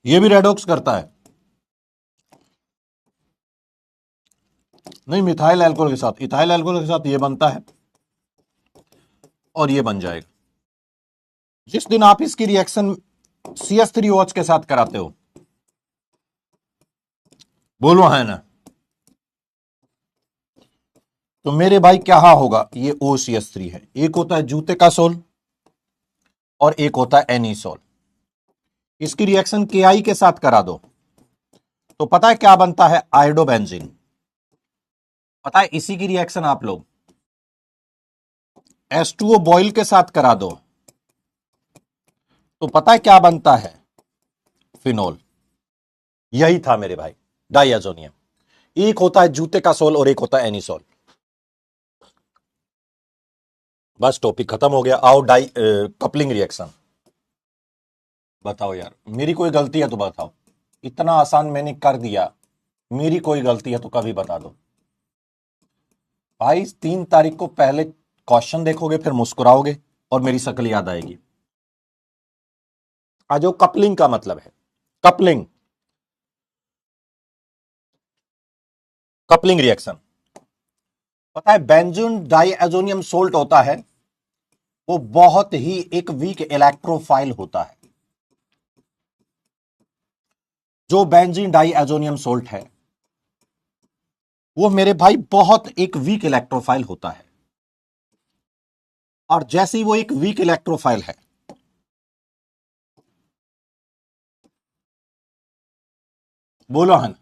ये भी रेडॉक्स करता है। नहीं, मिथाइल अल्कोहल के साथ, इथाइल अल्कोहल के साथ ये बनता है और ये बन जाएगा। जिस दिन आप इसकी रिएक्शन CH3OH के साथ कराते हो, बोलो है ना, तो मेरे भाई क्या होगा, ये OCH3 है। एक होता है जूते का सोल और एक होता है एनिसोल। इसकी रिएक्शन KI के साथ करा दो, तो पता है क्या बनता है, आयोडोबेंजीन। पता है इसी की रिएक्शन आप लोग H2O बॉयल के साथ करा दो, तो पता है क्या बनता है, फिनोल। यही था मेरे भाई, डाइअजोनियम। एक होता है जूते का सोल और एक होता है एनिसोल। बस टॉपिक खत्म हो गया। आओ कपलिंग रिएक्शन। बताओ यार, मेरी कोई गलती है तो बताओ। इतना आसान मैंने कर दिया, मेरी कोई गलती है तो कभी बता दो भाई। 3 तारीख को पहले क्वेश्चन देखोगे, फिर मुस्कुराओगे और मेरी शक्ल याद आएगी। आज जो कपलिंग का मतलब है, कपलिंग, कपलिंग रिएक्शन। पता है बेंजोन डाइएजोनियम सोल्ट होता है, वो बहुत ही एक वीक इलेक्ट्रोफाइल होता है। जो बेंजीन डाइएजोनियम सोल्ट है, वो मेरे भाई बहुत एक वीक इलेक्ट्रोफाइल होता है। और जैसे ही वो एक वीक इलेक्ट्रोफाइल है, बोलो हन,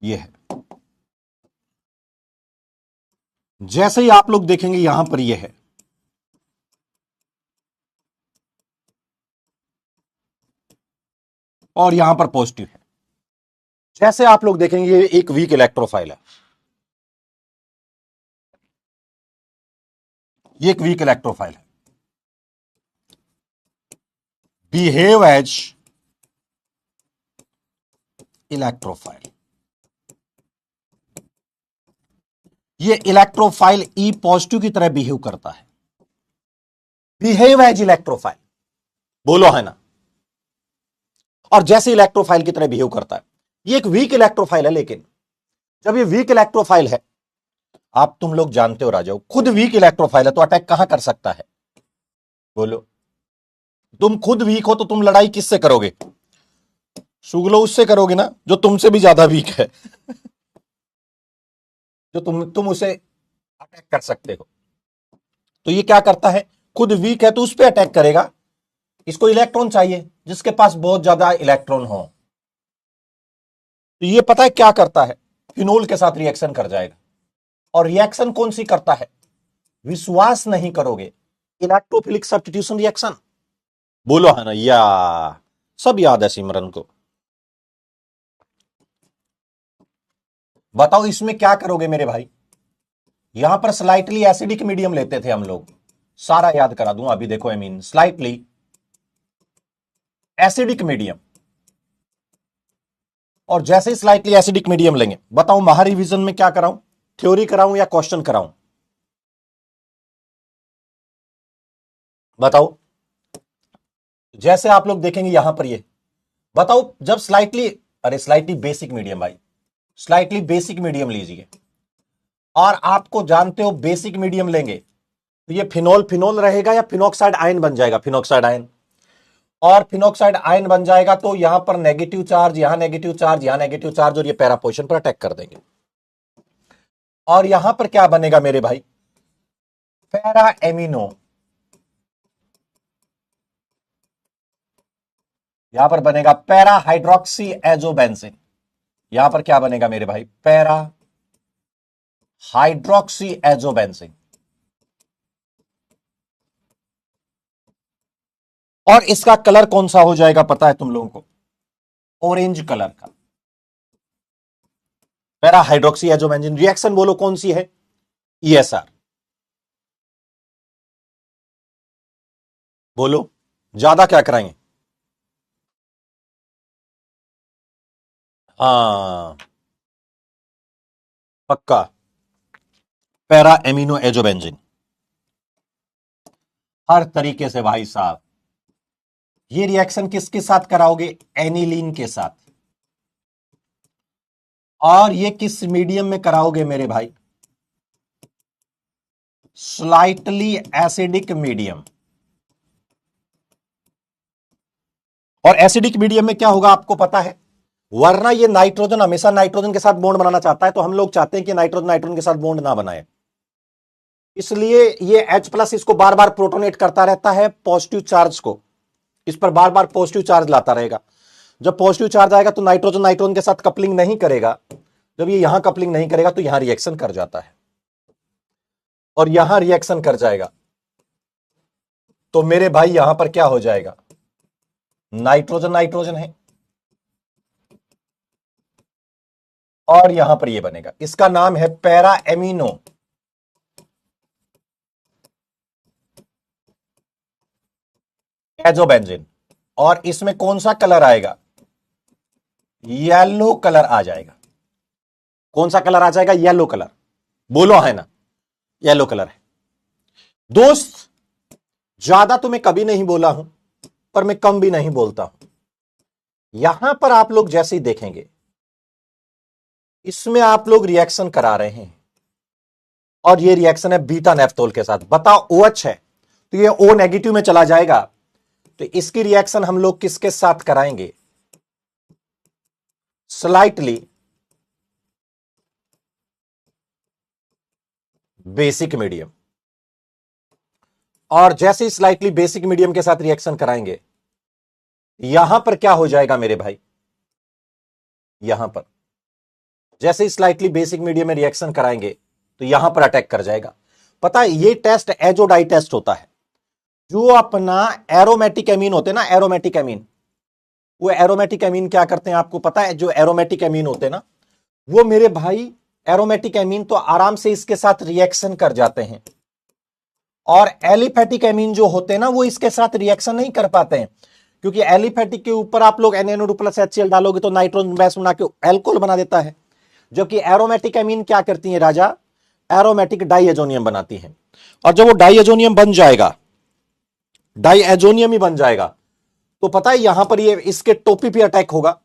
ये है। जैसे ही आप लोग देखेंगे यहां पर ये है, और यहां पर पॉजिटिव है। जैसे आप लोग देखेंगे ये एक वीक इलेक्ट्रोफाइल है, ये एक वीक इलेक्ट्रोफाइल है। Behave as electrophile. ये इलेक्ट्रोफाइल ई पॉजिटिव की तरह बिहेव करता है, बिहेव एज इलेक्ट्रोफाइल, बोलो है ना। और जैसे इलेक्ट्रोफाइल की तरह बिहेव करता है, ये एक वीक इलेक्ट्रोफाइल है, लेकिन जब ये वीक इलेक्ट्रोफाइल है, आप तुम लोग जानते हो राजाओ, खुद वीक इलेक्ट्रोफाइल है तो अटैक कहां कर सकता है, बोलो। तुम खुद वीक हो तो तुम लड़ाई किससे करोगे, सुगलो उससे करोगे ना जो तुमसे भी ज्यादा वीक है, जो तुम उसे अटैक कर सकते हो। तो ये क्या करता है, खुद वीक है तो उस पर अटैक करेगा। इसको इलेक्ट्रॉन चाहिए जिसके पास बहुत ज्यादा इलेक्ट्रॉन हो, तो ये पता है क्या करता है, फिनोल के साथ रिएक्शन कर जाएगा। और रिएक्शन कौन सी करता है, विश्वास नहीं करोगे, इलेक्ट्रोफिलिक सब्स्टिट्यूशन रिएक्शन, बोलो है ना। या सब याद है सिमरन को, बताओ इसमें क्या करोगे मेरे भाई। यहां पर स्लाइटली एसिडिक मीडियम लेते थे हम लोग, सारा याद करा दूं अभी, देखो एमीन स्लाइटली एसिडिक मीडियम, और जैसे ही स्लाइटली एसिडिक मीडियम लेंगे, बताओ महारिविजन में क्या कराऊं, थ्योरी कराऊं या क्वेश्चन कराऊं, बताओ। जैसे आप लोग देखेंगे यहां पर ये, बताओ जब स्लाइटली, अरे स्लाइटली बेसिक मीडियम भाई, स्लाइटली बेसिक मीडियम लीजिए, और आपको जानते हो बेसिक मीडियम लेंगे तो ये फिनोल फिनोल रहेगा या फिनॉक्साइड आयन बन जाएगा, फिनॉक्साइड आयन, और फिनॉक्साइड आयन बन जाएगा तो यहां पर नेगेटिव चार्ज, यहां नेगेटिव चार्ज, यहां नेगेटिव चार्ज, और ये पैरा पोजीशन पर अटैक कर देंगे। और यहां पर क्या बनेगा मेरे भाई, पैरा एमिनो, यहां पर बनेगा पैरा हाइड्रोक्सी एजोबेंजीन, यहां पर क्या बनेगा मेरे भाई, पैरा हाइड्रोक्सी एजोबेंजीन। और इसका कलर कौन सा हो जाएगा पता है तुम लोगों को, ऑरेंज कलर का। पैरा हाइड्रोक्सी एजोबेंजीन रिएक्शन बोलो कौन सी है, ईएसआर, बोलो ज्यादा क्या कराएंगे, हाँ पक्का, पैरा एमिनो एजोबेंजीन, हर तरीके से भाई साहब। ये रिएक्शन किसके साथ कराओगे, एनिलीन के साथ, और ये किस मीडियम में कराओगे मेरे भाई, स्लाइटली एसिडिक मीडियम। और एसिडिक मीडियम में क्या होगा आपको पता है, वरना ये नाइट्रोजन हमेशा नाइट्रोजन के साथ बॉन्ड बनाना चाहता है, तो हम लोग चाहते हैं कि नाइट्रोजन नाइट्रोजन के साथ बॉन्ड ना बनाए, इसलिए ये H+ इसको बार बार प्रोटोनेट करता रहता है, पॉजिटिव चार्ज को इस पर बार बार पॉजिटिव चार्ज लाता रहेगा। जब पॉजिटिव चार्ज आएगा तो नाइट्रोजन नाइट्रोजन के साथ कपलिंग नहीं करेगा, जब ये यहां कपलिंग नहीं करेगा तो यहां रिएक्शन कर जाता है, और यहां रिएक्शन कर जाएगा तो मेरे भाई यहां पर क्या हो जाएगा, नाइट्रोजन नाइट्रोजन है, और यहां पर ये बनेगा, इसका नाम है पैरा एमिनो एजोबेंजीन। और इसमें कौन सा कलर आएगा, येलो कलर आ जाएगा। कौन सा कलर आ जाएगा, येलो कलर, बोलो है ना, येलो कलर है। दोस्त ज्यादा तो मैं कभी नहीं बोला हूं, पर मैं कम भी नहीं बोलता हूं। यहां पर आप लोग जैसे ही देखेंगे, इसमें आप लोग रिएक्शन करा रहे हैं, और ये रिएक्शन है बीटा नेफ्थोल के साथ। बताओ OH है तो ये O नेगेटिव में चला जाएगा, तो इसकी रिएक्शन हम लोग किसके साथ कराएंगे, स्लाइटली बेसिक मीडियम। और जैसे ही स्लाइटली बेसिक मीडियम के साथ रिएक्शन कराएंगे, यहां पर क्या हो जाएगा मेरे भाई, यहां पर जैसे ही स्लाइटली बेसिक मीडियम में रिएक्शन कराएंगे तो यहां पर अटैक कर जाएगा। पता है ये टेस्ट एजोडाई टेस्ट होता है, जो अपना एरोमेटिक एमीन होते हैं ना, एरोमेटिक एमीन, वो एरोमेटिक एमीन क्या करते हैं आपको पता है, जो एरोमेटिक एमीन होते हैं ना, वो मेरे भाई एरोमेटिक एमीन तो आराम से इसके साथ रिएक्शन कर जाते हैं, और एलिफेटिक एमीन जो होते हैं ना, वो इसके साथ रिएक्शन नहीं कर पाते हैं, क्योंकि एलिफेटिक के ऊपर आप लोग NaNO2+ HCl डालोगे तो नाइट्रोजन बेस बना के एल्कोहल बना देता है, जबकि एरोमेटिक एमीन क्या करती है राजा, एरोमेटिक डाइएजोनियम बनाती हैं। और जब वो डाइएजोनियम बन जाएगा, डाइएजोनियम ही बन जाएगा, तो पता है यहां पर ये इसके टोपी पे अटैक होगा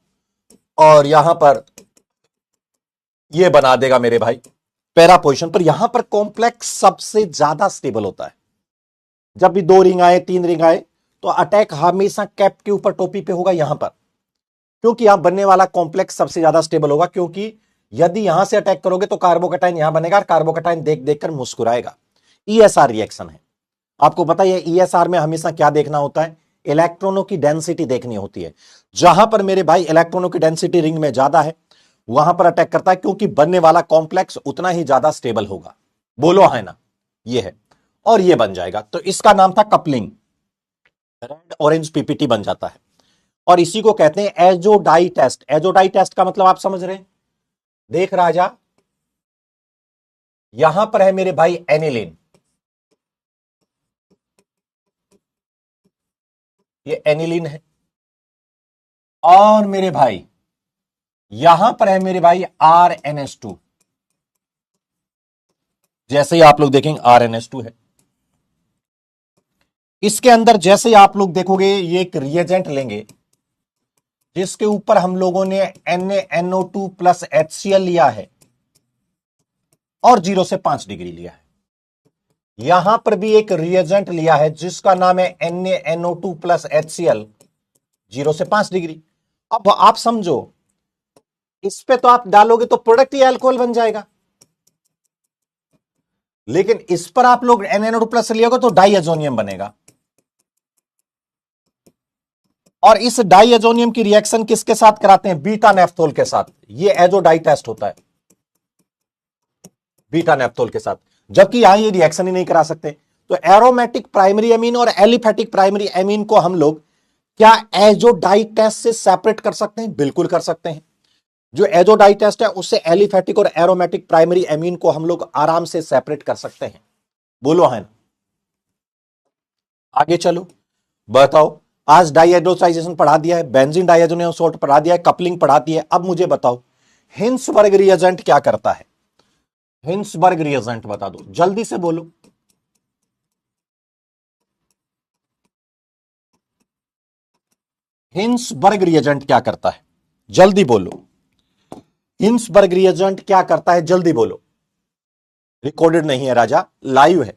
और यहां पर ये बना देगा मेरे भाई पैरा पोजिशन पर। यहां पर कॉम्प्लेक्स सबसे ज्यादा स्टेबल होता है। जब भी 2 रिंग आए, 3 रिंग आए, तो अटैक हमेशा कैप के ऊपर, टोपी पे होगा यहां पर, क्योंकि यहां बनने वाला कॉम्प्लेक्स सबसे ज्यादा स्टेबल होगा। क्योंकि यदि यहां से अटैक करोगे तो कार्बोकैटायन यहां बनेगा और कार्बोकैटायन देख देखकर मुस्कुराएगा। ईएसआर रिएक्शन है। आपको पता है ईएसआर में हमेशा क्या देखना होता है? इलेक्ट्रॉनों की डेंसिटी देखनी होती है। जहां पर मेरे भाई इलेक्ट्रॉनों की डेंसिटी रिंग में ज्यादा है वहां पर अटैक करता है, क्योंकि बनने वाला कॉम्प्लेक्स उतना ही ज्यादा स्टेबल होगा। बोलो है ना? ये है, और ये बन जाएगा। तो इसका नाम था कपलिंग। रेड ऑरेंज पीपीटी बन जाता है और इसी को कहते हैं एजोडाई टेस्ट। एजोडाई टेस्ट का मतलब आप समझ रहे हैं? देख राजा, यहां पर है मेरे भाई एनिलीन, ये एनिलीन है, और मेरे भाई यहां पर है मेरे भाई RnH2। जैसे ही आप लोग देखेंगे RnH2 है। इसके अंदर जैसे ही आप लोग देखोगे ये एक रिएजेंट लेंगे जिसके ऊपर हम लोगों ने NaNO2 प्लस HCl लिया है और 0 से 5 डिग्री लिया है। यहां पर भी एक रिएजेंट लिया है जिसका नाम है NaNO2 प्लस HCl, 0 से 5 डिग्री। अब आप समझो, इस पे तो आप डालोगे तो प्रोडक्ट ही अल्कोहल बन जाएगा, लेकिन इस पर आप लोग NaNO2 प्लस लियोगे तो डाइएजोनियम बनेगा। और इस डाइएजोनियम की रिएक्शन किसके साथ कराते हैं? बीटा नेफ्थोल के साथ। ये एजोडाई टेस्ट होता है बीटा नेफ्थोल के साथ, जबकि यहां ये रिएक्शन ही नहीं करा सकते। तो एरोमेटिक प्राइमरी एमीन और एलिफेटिक प्राइमरी एमीन को हम लोग क्या एजोडाई टेस्ट से सेपरेट कर सकते हैं? बिल्कुल कर सकते हैं। जो एजोडाई टेस्ट है उससे एलिफेटिक और एरोमेटिक प्राइमरी एमीन को हम लोग आराम से सेपरेट कर सकते हैं। बोलो है ना? आगे चलो, बताओ। आज डाइहाइड्रोसाइजेशन पढ़ा दिया है, बेंजीन डाइहाइड्रोजन सॉल्ट पढ़ा दिया है, कपलिंग पढ़ा दिया है। अब मुझे बताओ हिंसबर्ग रिएजेंट क्या करता है? हिंसबर्ग रिएजेंट बता दो, जल्दी से बोलो। हिंसबर्ग रिएजेंट क्या करता है? जल्दी बोलो। हिंसबर्ग रिएजेंट क्या करता है? जल्दी बोलो। रिकॉर्डेड नहीं है राजा, लाइव है।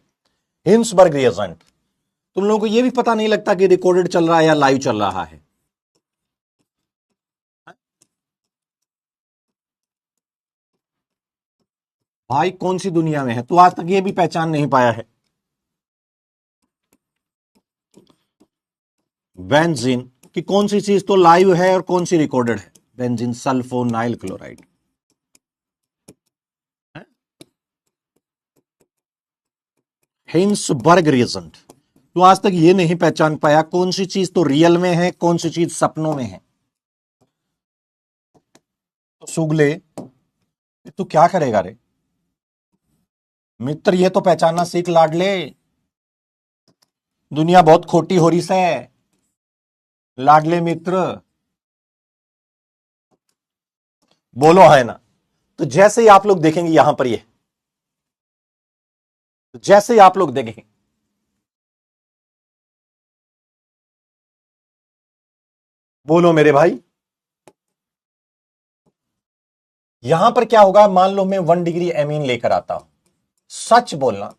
हिंसबर्ग रिएजेंट, तुम लोगों को यह भी पता नहीं लगता कि रिकॉर्डेड चल रहा है या लाइव चल रहा है? भाई कौन सी दुनिया में है तू? आज तक ये भी पहचान नहीं पाया है। बेंजीन कि कौन सी चीज तो लाइव है और कौन सी रिकॉर्डेड है? Benzene sulfonyl chloride. Hinsberg reagent, तू आज तक ये नहीं पहचान पाया कौन सी चीज तो रियल में है, कौन सी चीज सपनों में है। तो सुगले तू क्या करेगा रे मित्र? ये तो पहचानना सीख लाडले, दुनिया बहुत खोटी हो रही से लाडले मित्र। बोलो है ना? तो जैसे ही आप लोग देखेंगे यहां पर ये, जैसे ही आप लोग देखेंगे बोलो मेरे भाई, यहां पर क्या होगा? मान लो मैं 1 डिग्री एमीन लेकर आता हूं, सच बोलना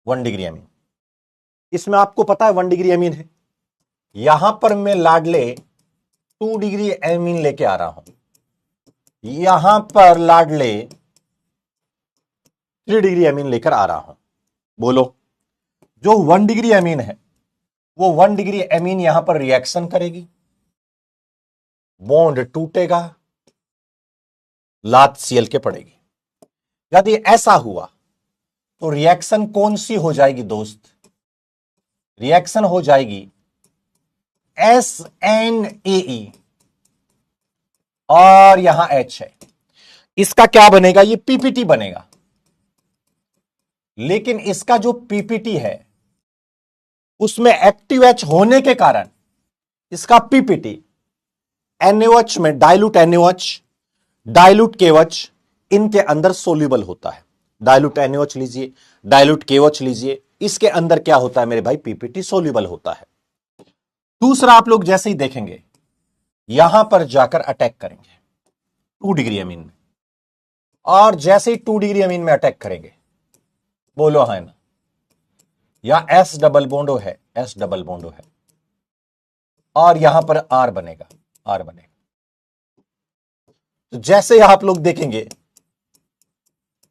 1 डिग्री एमीन, इसमें आपको पता है 1 डिग्री एमीन है। यहां पर मैं लाडले 2 डिग्री एमीन लेके आ रहा हूं, यहां पर लाडले 3 डिग्री एमीन लेकर आ रहा हूं। बोलो, जो 1 डिग्री एमीन है वो 1 डिग्री एमीन यहां पर रिएक्शन करेगी, बॉन्ड टूटेगा, लात सीएल के पड़ेगी। यदि ऐसा हुआ तो रिएक्शन कौन सी हो जाएगी दोस्त? रिएक्शन हो जाएगी SNAE और यहां H है, इसका क्या बनेगा? ये पीपीटी बनेगा। लेकिन इसका जो पीपीटी है उसमें एक्टिव H होने के कारण इसका पीपीटी NaOH में डाइल्यूट NaOH, डाइल्यूट KOH इनके अंदर सोल्यूबल होता है। डायलूट NaOH लीजिए, डायलूट KOH लीजिए, इसके अंदर क्या होता है मेरे भाई, पीपीटी सोल्यूबल होता है। दूसरा, आप लोग जैसे ही देखेंगे यहां पर जाकर अटैक करेंगे 2 डिग्री अमीन में, और जैसे ही 2 डिग्री अमीन में अटैक करेंगे, बोलो है ना, या S डबल बॉन्डो है, S डबल बॉन्डो है, और यहां पर R बनेगा, R बनेगा। तो जैसे ही आप लोग देखेंगे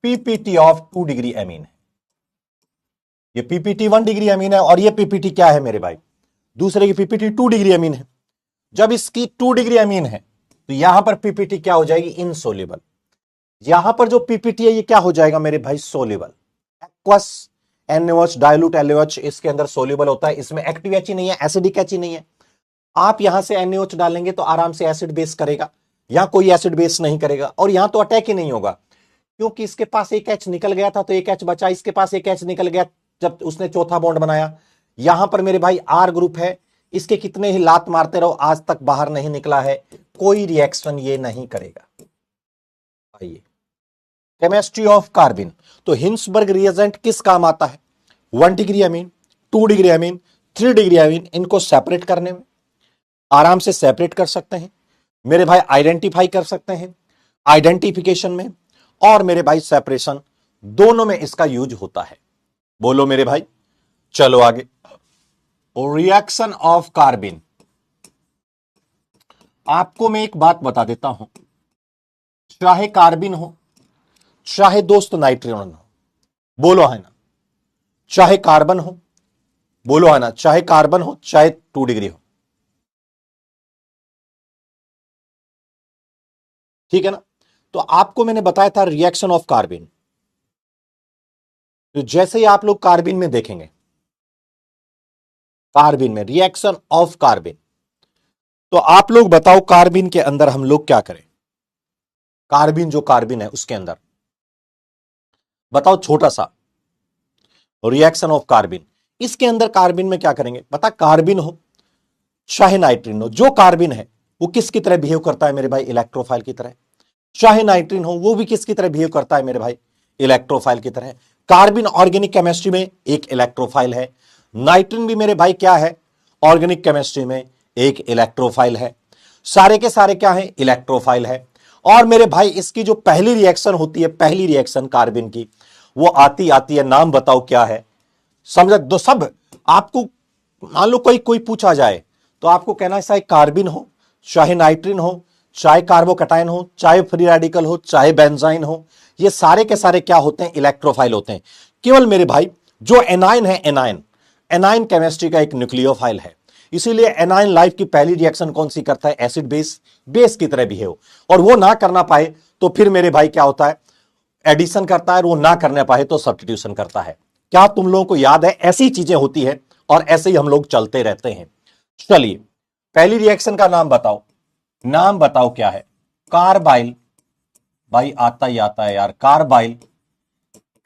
पीपीटी ऑफ 2 डिग्री अमीन है, ये पीपीटी 1 डिग्री अमीन है, और ये पीपीटी क्या है मेरे भाई, दूसरे की पीपीटी 2 डिग्री अमीन है। जब इसकी 2 डिग्री अमीन है तो यहां पर पीपीटी क्या हो जाएगी, इनसोल्यूबल। यहां पर जो पीपीटी है ये क्या हो जाएगा मेरे भाई, soluble. Aqueous NaOH, dilute LaOH इसके अंदर सोल्यूबल होता है, इसमें एक्टिव एच ही नहीं है, एसिडिक एच ही नहीं है। आप यहां से NaOH डालेंगे तो आराम से एसिड बेस करेगा, यहां कोई एसिड बेस नहीं करेगा, और यहां तो अटैक ही नहीं होगा, क्योंकि इसके पास एक एच निकल गया था तो एक एच बचा, इसके पास एक एच निकल गया जब उसने चौथा बॉन्ड बनाया। यहां पर मेरे भाई R ग्रुप है, इसके कितने ही लात मारते रहो आज तक बाहर नहीं निकला है, कोई रिएक्शन ये नहीं करेगा। आइए, केमिस्ट्री ऑफ कार्बिन। तो हिंसबर्ग रिएजेंट किस काम आता है, 1 degree amine, 2 degree amine, 3 degree amine, इनको सेपरेट करने में आराम से सेपरेट कर सकते हैं मेरे भाई, आइडेंटिफाई कर सकते हैं आइडेंटिफिकेशन में, और मेरे भाई सेपरेशन, दोनों में इसका यूज होता है। बोलो मेरे भाई, चलो आगे। रिएक्शन ऑफ कार्बिन, आपको मैं एक बात बता देता हूं, चाहे कार्बिन हो, चाहे दोस्त नाइट्रोजन हो, बोलो है ना, चाहे कार्बन हो, बोलो है ना, चाहे कार्बन हो, चाहे 2 डिग्री हो, ठीक है ना। तो आपको मैंने बताया था रिएक्शन ऑफ कार्बिन। तो जैसे ही आप लोग कार्बिन में देखेंगे, कार्बिन में रिएक्शन ऑफ कार्बिन, तो आप लोग बताओ कार्बिन के अंदर हम लोग क्या करें, कार्बिन जो कार्बिन है उसके अंदर बताओ, छोटा सा रिएक्शन ऑफ कार्बिन, इसके अंदर कार्बिन में क्या करेंगे, बता, कार्बिन हो चाहे नाइट्रीन हो, जो कार्बिन है वो किसकी तरह बिहेव करता है मेरे भाई, इलेक्ट्रोफाइल की तरह। चाहे नाइट्रीन हो वो भी किसकी तरह बिहेव करता है मेरे भाई, इलेक्ट्रोफाइल की तरह। कार्बिन ऑर्गेनिक केमिस्ट्री में एक इलेक्ट्रोफाइल है, नाइट्रीन भी मेरे भाई क्या है, ऑर्गेनिक केमिस्ट्री में एक इलेक्ट्रोफाइल है, सारे के सारे क्या है, इलेक्ट्रोफाइल है। और मेरे भाई इसकी जो पहली रिएक्शन होती है, पहली रिएक्शन कार्बिन की, वो आती है, नाम बताओ क्या है, समझ दो सब। आपको मान लो कोई पूछा जाए तो आपको कहना है, चाहे कार्बिन हो, चाहे नाइट्रीन हो, चाहे कार्बोकैटायन हो, चाहे फ्री रेडिकल हो, चाहे बेंजाइन हो, ये सारे के सारे क्या होते हैं, इलेक्ट्रोफाइल होते हैं। केवल मेरे भाई जो एनाइन है, एनाइन केमिस्ट्री का एक न्यूक्लियोफाइल है, इसीलिए एनाइन लाइफ की पहली रिएक्शन कौन सी करता है, एसिड बेस की तरह बिहेव। और वो ना करना पाए तो फिर मेरे भाई क्या होता है, एडिशन करता है, और वो ना करने पाए तो सब्स्टिट्यूशन करता है। क्या तुम लोगों को याद है, ऐसी चीजें होती है और ऐसे ही हम लोग चलते रहते हैं। चलिए, पहली रिएक्शन का नाम बताओ क्या है, कार्बाइल, भाई आता ही आता है यार, कार्बाइल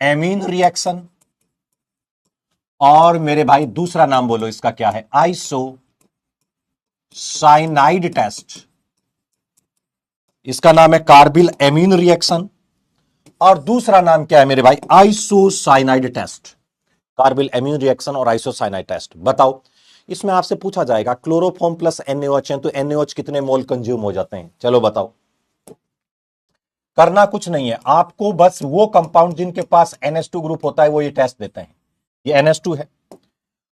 एमीन रिएक्शन। और मेरे भाई दूसरा नाम बोलो इसका क्या है, आइसो साइनाइड टेस्ट, इसका नाम है कार्बिल एमीन रिएक्शन। और दूसरा नाम क्या है मेरे भाई, isocyanide test, carbylamine reaction और आइसोसाइनाइड टेस्ट। बताओ, इसमें आपसे पूछा जाएगा क्लोरोफॉर्म प्लस NaOH है तो NaOH कितने मोल कंज्यूम हो जाते हैं, चलो बताओ। करना कुछ नहीं है आपको, बस वो कंपाउंड जिनके पास NH2 ग्रुप होता है वो ये टेस्ट देते हैं, ये NH2 है।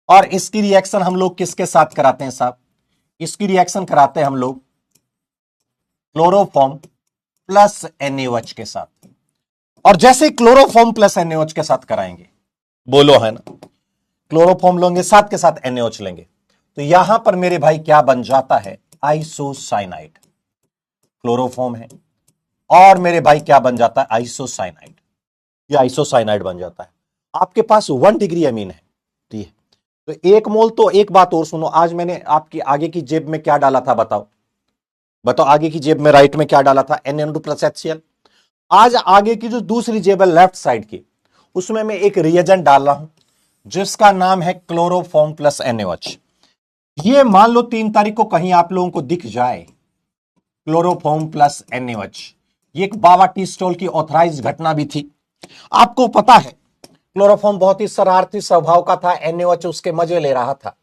और इसकी रिएक्शन हम लोग किसके साथ कराते हैं साहब, इसकी रिएक्शन कराते हैं हम लोग क्लोरोफॉर्म प्लस NaOH के साथ। और जैसे क्लोरोफॉर्म प्लस NaOH के साथ कराएंगे, बोलो है ना, क्लोरोफॉर्म लेंगे साथ के साथ NaOH लेंगे, तो यहां पर मेरे भाई क्या बन जाता है, आइसोसाइनाइड। क्लोरोफॉर्म है और मेरे भाई क्या बन जाता है, आइसोसाइनाइड, ये आइसोसाइनाइड बन जाता है। आपके पास 1 डिग्री अमीन है, ठीक है, तो 1 मोल। तो एक बात और सुनो, आज मैंने आपकी आगे की जेब में क्या डाला था, बताओ आगे की जेब में राइट में क्या डाला था, NN2 प्लस HCl। आज आगे की जो दूसरी जेब है लेफ्ट साइड की, उसमें मैं एक रिएजेंट डाल रहा हूं जिसका नाम है क्लोरोफॉर्म प्लस NaOH। ये मान लो 3 तारीख को कहीं आप लोगों को दिख जाए क्लोरोफॉर्म प्लस NaOH, ये एक बाबा टी स्टॉल की ऑथराइज्ड घटना भी थी, आपको पता है क्लोरोफॉर्म बहुत ही शरारती स्वभाव का था, NaOH उसके मजे ले रहा था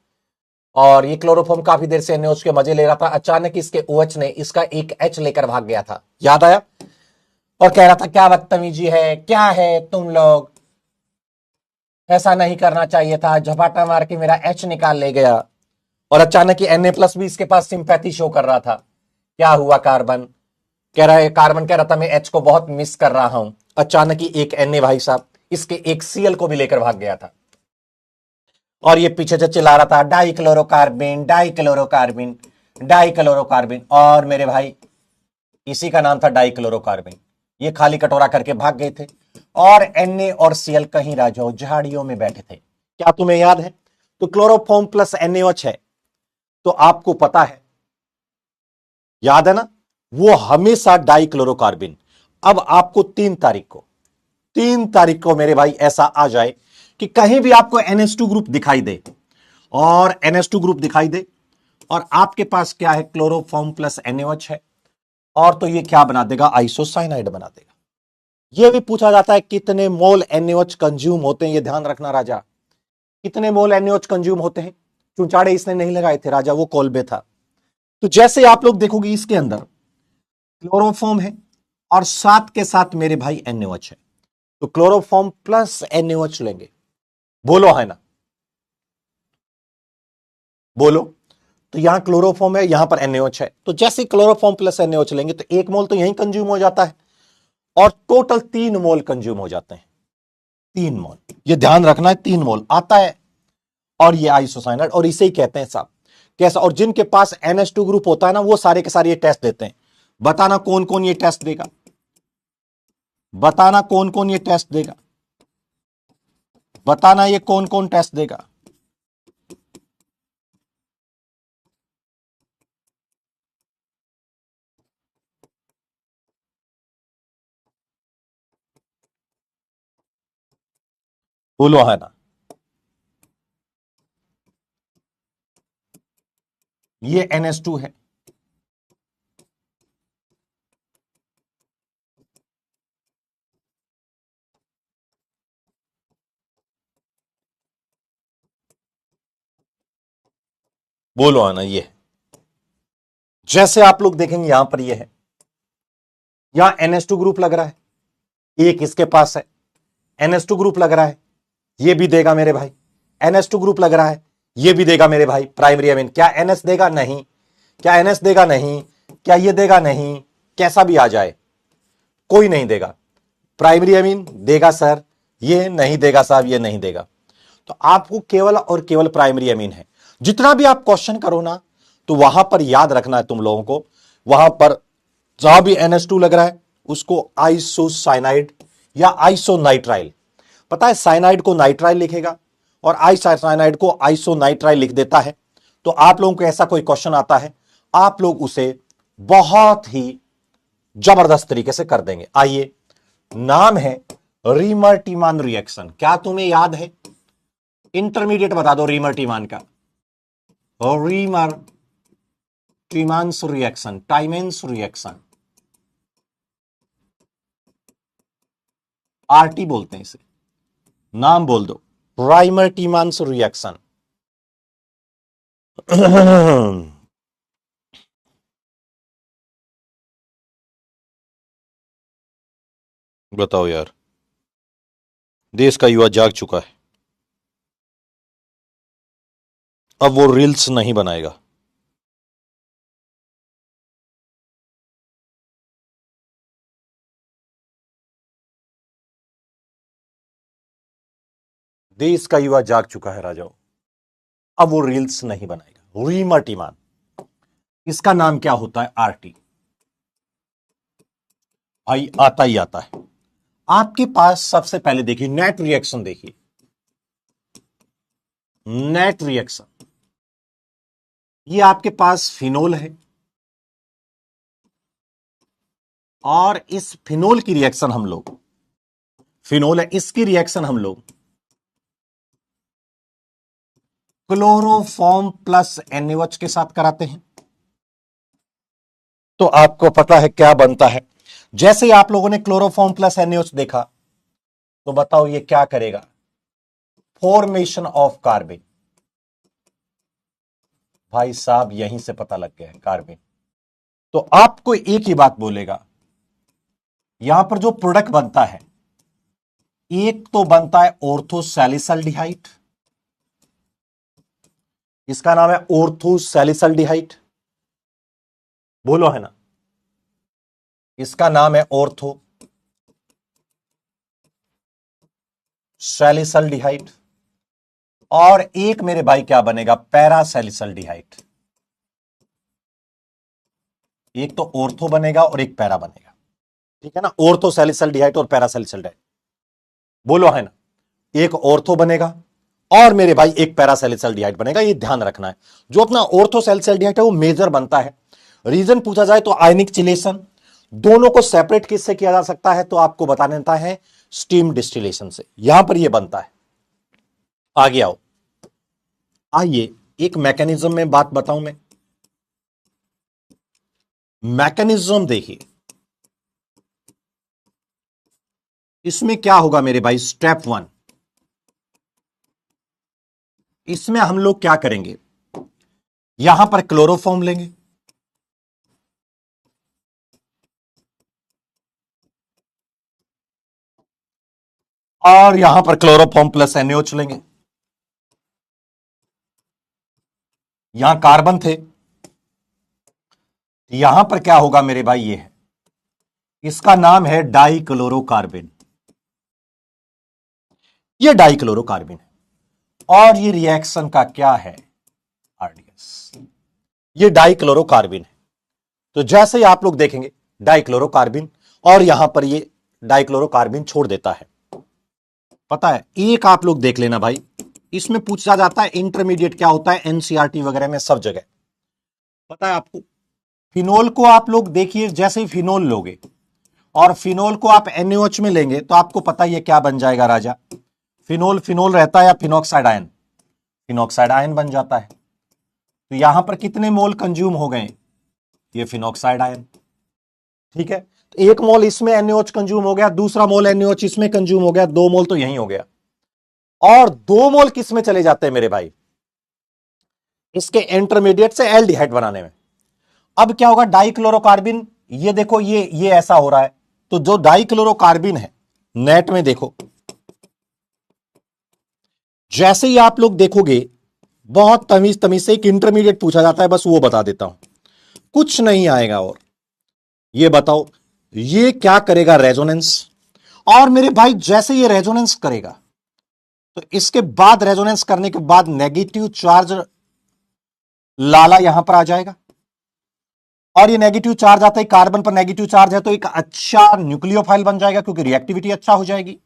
और ये क्लोरोफॉर्म काफी देर से NaOH के मजे ले रहा था। अचानक इसके OH ने इसका एक H लेकर भाग गया था, याद आया, और कह रहा था क्या बदतमीजी है, क्या है तुम लोग, ऐसा नहीं करना चाहिए था, झपाटा मार के मेरा H निकाल ले गया। और अचानक ही Na+ भी इसके पास सिंपैथी शो कर रहा था। क्या हुआ, कार्बन कह रहा है, कार्बन कह रहा था मैं H को बहुत मिस कर रहा हूं। अचानक ही एक Na भाई साहब इसके एक Cl को भी लेकर भाग गया था और ये पीछे से चिल्ला रहा था डाइक्लोरोकार्बिन डाइक्लोरोकार्बिन डाइक्लोरोकार्बिन। और मेरे भाई इसी का नाम था डाइक्लोरोकार्बिन। ये खाली कटोरा करके भाग गए थे और Na और Cl कहीं राजाओं झाड़ियों में बैठे थे। क्या तुम्हें याद है? तो क्लोरोफॉर्म प्लस NaOH है, तो आपको पता है, याद है ना, वो हमेशा डाइक्लोरोकार्बिन। अब आपको 3 तारीख को मेरे भाई ऐसा आ जाए कि कहीं भी आपको NH2 ग्रुप दिखाई दे और NH2 ग्रुप दिखाई दे और आपके पास क्या है, क्लोरोफॉर्म प्लस NaOH है, और तो ये क्या बना देगा, आइसोसाइनाइड बना देगा। ये भी पूछा जाता है कितने मोल NaOH कंज्यूम होते हैं, ये ध्यान रखना राजा, कितने मोल NaOH कंज्यूम होते हैं। चुंचाड़े इसने नहीं लगाए थे राजा, वो कॉलबे था। तो जैसे आप लोग देखोगे इसके अंदर क्लोरोफॉर्म है और साथ के साथ मेरे भाई NaOH है, तो क्लोरोफॉर्म प्लस NaOH लेंगे, बोलो है ना, बोलो। तो यहां क्लोरोफॉर्म है, यहां पर NaOH है, तो जैसे क्लोरोफॉर्म प्लस NaOH लेंगे तो 1 मोल तो यहीं कंज्यूम हो जाता है और टोटल 3 मोल कंज्यूम हो जाते हैं। 3 मोल, ये ध्यान रखना है, 3 मोल आता है और ये आइसोसाइनाइड, और इसे ही कहते हैं साहब कैसा। और जिनके पास NH2 ग्रुप होता है ना, वो सारे के सारे ये टेस्ट देते हैं। बताना कौन कौन ये टेस्ट देगा, बताना कौन कौन ये टेस्ट देगा, बताना ये कौन कौन टेस्ट देगा। बोलो है ना, ये NH2 है, बोलो है ना, ये जैसे आप लोग देखेंगे यहां पर ये है, यहां NH2 ग्रुप लग रहा है, एक इसके पास है NH2 ग्रुप लग रहा है, ये भी देगा मेरे भाई। NH2 ग्रुप लग रहा है, ये भी देगा मेरे भाई प्राइमरी अमीन। क्या NH देगा? नहीं। क्या NH देगा? नहीं। क्या ये देगा? नहीं। कैसा भी आ जाए कोई नहीं देगा। प्राइमरी अमीन देगा सर, ये नहीं देगा साहब, ये नहीं देगा। तो आपको केवल और केवल प्राइमरी अमीन है। जितना भी आप क्वेश्चन करो ना, तो वहां पर याद रखना है तुम लोगों को, वहां पर जहां भी NH2 लग रहा है उसको आइसोसाइनाइड या आइसोनाइट्राइल, पता है साइनाइड को नाइट्राइल लिखेगा और आइसोसाइनाइड को आइसोनाइट्राइल लिख देता है। तो आप लोगों को ऐसा कोई क्वेश्चन आता है, आप लोग उसे बहुत ही जबरदस्त तरीके से कर देंगे। आइए, नाम है रीमर टीमान रिएक्शन। क्या तुम्हें याद है? इंटरमीडिएट बता दो रीमर टीमान का। रीमर टीमांस रिएक्शन, टाइमेंस रिएक्शन, RT बोलते हैं इसे, नाम बोल दो, राइमर टीमांस रिएक्शन। बताओ यार, देश का युवा जाग चुका है, अब वो रील्स नहीं बनाएगा। देश का युवा जाग चुका है राजाओं, अब वो रील्स नहीं बनाएगा। रीमर टीमान, इसका नाम क्या होता है? RT। भाई आता ही आता है। आपके पास सबसे पहले देखिए नेट रिएक्शन, देखिए नेट रिएक्शन, ये आपके पास फिनोल है और इस फिनोल की रिएक्शन हम लोग, फिनोल है इसकी रिएक्शन हम लोग क्लोरोफॉर्म प्लस NaOH के साथ कराते हैं। तो आपको पता है क्या बनता है। जैसे ही आप लोगों ने क्लोरोफॉर्म प्लस NaOH देखा तो बताओ ये क्या करेगा? Formation of carbon. भाई साहब यहीं से पता लग गया है, कार्बन। तो आपको एक ही बात बोलेगा, यहां पर जो प्रोडक्ट बनता है, एक तो बनता है ऑर्थोसैलिसल्डिहाइड, इसका नाम है ऑर्थोसैलिसल्डिहाइड, बोलो है ना, इसका नाम है ऑर्थो सैलिसल्डिहाइड। और एक मेरे भाई क्या बनेगा? पैरासैलिसल्डिहाइड। एक तो ऑर्थो बनेगा और एक पैरा बनेगा, ठीक है ना, ऑर्थोसैलिसल्डिहाइड और पैरासैलिसल्डिहाइड, बोलो है ना। एक ऑर्थो बनेगा और मेरे भाई एक पैरासैलिसल्डिहाइड बनेगा, ये ध्यान रखना है। जो अपना ऑर्थोसैलिसल्डिहाइड है वो मेजर बनता है। रीजन पूछा जाए तो आयनिक चिलेशन, दोनों को सेपरेट किससे किया जा सकता है? तो आपको बता देता है स्टीम डिस्टिलेशन से, यहां पर ये बनता है। आगे आओ, आइए एक मैकेनिज्म में बात बताऊं मैं। मैकेनिज्म देखिए, इसमें क्या होगा मेरे भाई? स्टेप 1, इसमें हम लोग क्या करेंगे? यहां पर क्लोरोफॉर्म लेंगे, और यहां पर क्लोरोफॉर्म प्लस NaOH लेंगे। यहां कार्बन थे, यहां पर क्या होगा मेरे भाई? ये है, इसका नाम है डाइक्लोरोकार्बन। ये डाइक्लोरोकार्बन है और ये रिएक्शन का क्या है? आरडीएस। ये डाइक्लोरोकार्बन है। तो जैसे ही आप लोग देखेंगे डाइक्लोरोकार्बन, और यहां पर ये डाइक्लोरोकार्बन छोड़ देता है। पता है, एक आप लोग देख लेना भाई, इसमें पूछा जाता है इंटरमीडिएट क्या होता है, एनसीईआरटी वगैरह में सब जगह पता है आपको। फिनोल को आप लोग देखिए, जैसे ही फिनोल लोगे और फिनोल को आप NaOH में लेंगे तो आपको पता ही है क्या बन जाएगा राजा? फिनोल फिनोल रहता है या फिनॉक्साइड आयन? फिनॉक्साइड आयन बन जाता है। तो यहां पर कितने मोल कंज्यूम हो गए? ये फिनॉक्साइड आयन, ठीक है। तो एक मोल इसमें NaOH कंज्यूम हो गया, दूसरा मोल NaOH इसमें कंज्यूम हो गया, 2 मोल तो यही हो गया। और 2 मोल किस में चले जाते हैं मेरे भाई? इसके इंटरमीडिएट से एल्डिहाइड बनाने में। अब क्या होगा? डाइक्लोरोकार्बन, ये देखो ये ऐसा हो रहा है। तो जो डाइक्लोरोकार्बन है, नेट में देखो, जैसे ही आप लोग देखोगे, बहुत तमीज तमीज से एक इंटरमीडिएट पूछा जाता है, बस वो बता देता हूं, कुछ नहीं आएगा। और ये बताओ ये क्या करेगा? रेजोनेंस। और मेरे भाई जैसे ये रेजोनेंस करेगा तो इसके बाद, रेजोनेंस करने के बाद नेगेटिव चार्ज लाला यहां पर आ जाएगा, और ये नेगेटिव चार्ज आता है, कार्बन पर नेगेटिव चार्ज है तो एक अच्छा न्यूक्लियोफाइल बन जाएगा क्योंकि रिएक्टिविटी अच्छा हो जाएगी।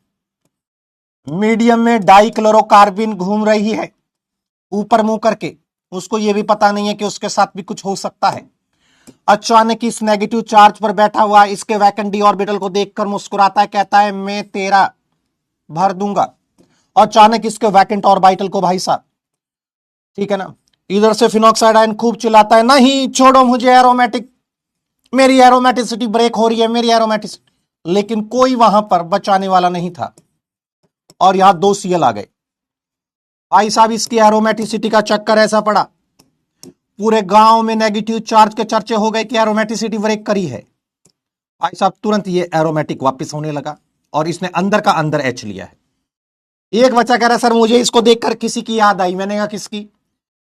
मीडियम में डाइक्लोरोकार्बन घूम रही है ऊपर मुंह करके, उसको ये भी पता नहीं है कि उसके साथ भी कुछ हो सकता है। अचानक इस नेगेटिव चार्ज पर बैठा हुआ इसके वैकेंट डी ऑर्बिटल को देखकर मुस्कुराता है, कहता है मैं तेरा भर दूंगा। अचानक इसके वैकेंट ऑर्बिटल को भाई साहब, ठीक है ना, इधर से फिनॉक्साइड आयन खूब चिल्लाता है, नहीं छोड़ो मुझे एरोमेटिक, मेरी एरोमेटिसिटी ब्रेक हो रही है, मेरी एरोमेटिसिटी। लेकिन कोई वहां पर बचाने वाला नहीं था और यहां 2 Cl आ गए। भाई साहब इसकी एरोमेटिसिटी का चक्कर ऐसा पड़ा, पूरे गांव में नेगेटिव चार्ज के चर्चे हो गए कि एरोमेटिसिटी ब्रेक करी है। भाई साहब तुरंत ये एरोमेटिक वापस होने लगा और इसने अंदर का अंदर H लिया है। एक बच्चा कह रहा है सर मुझे इसको देखकर किसी की याद आई। मैंने कहा किसकी?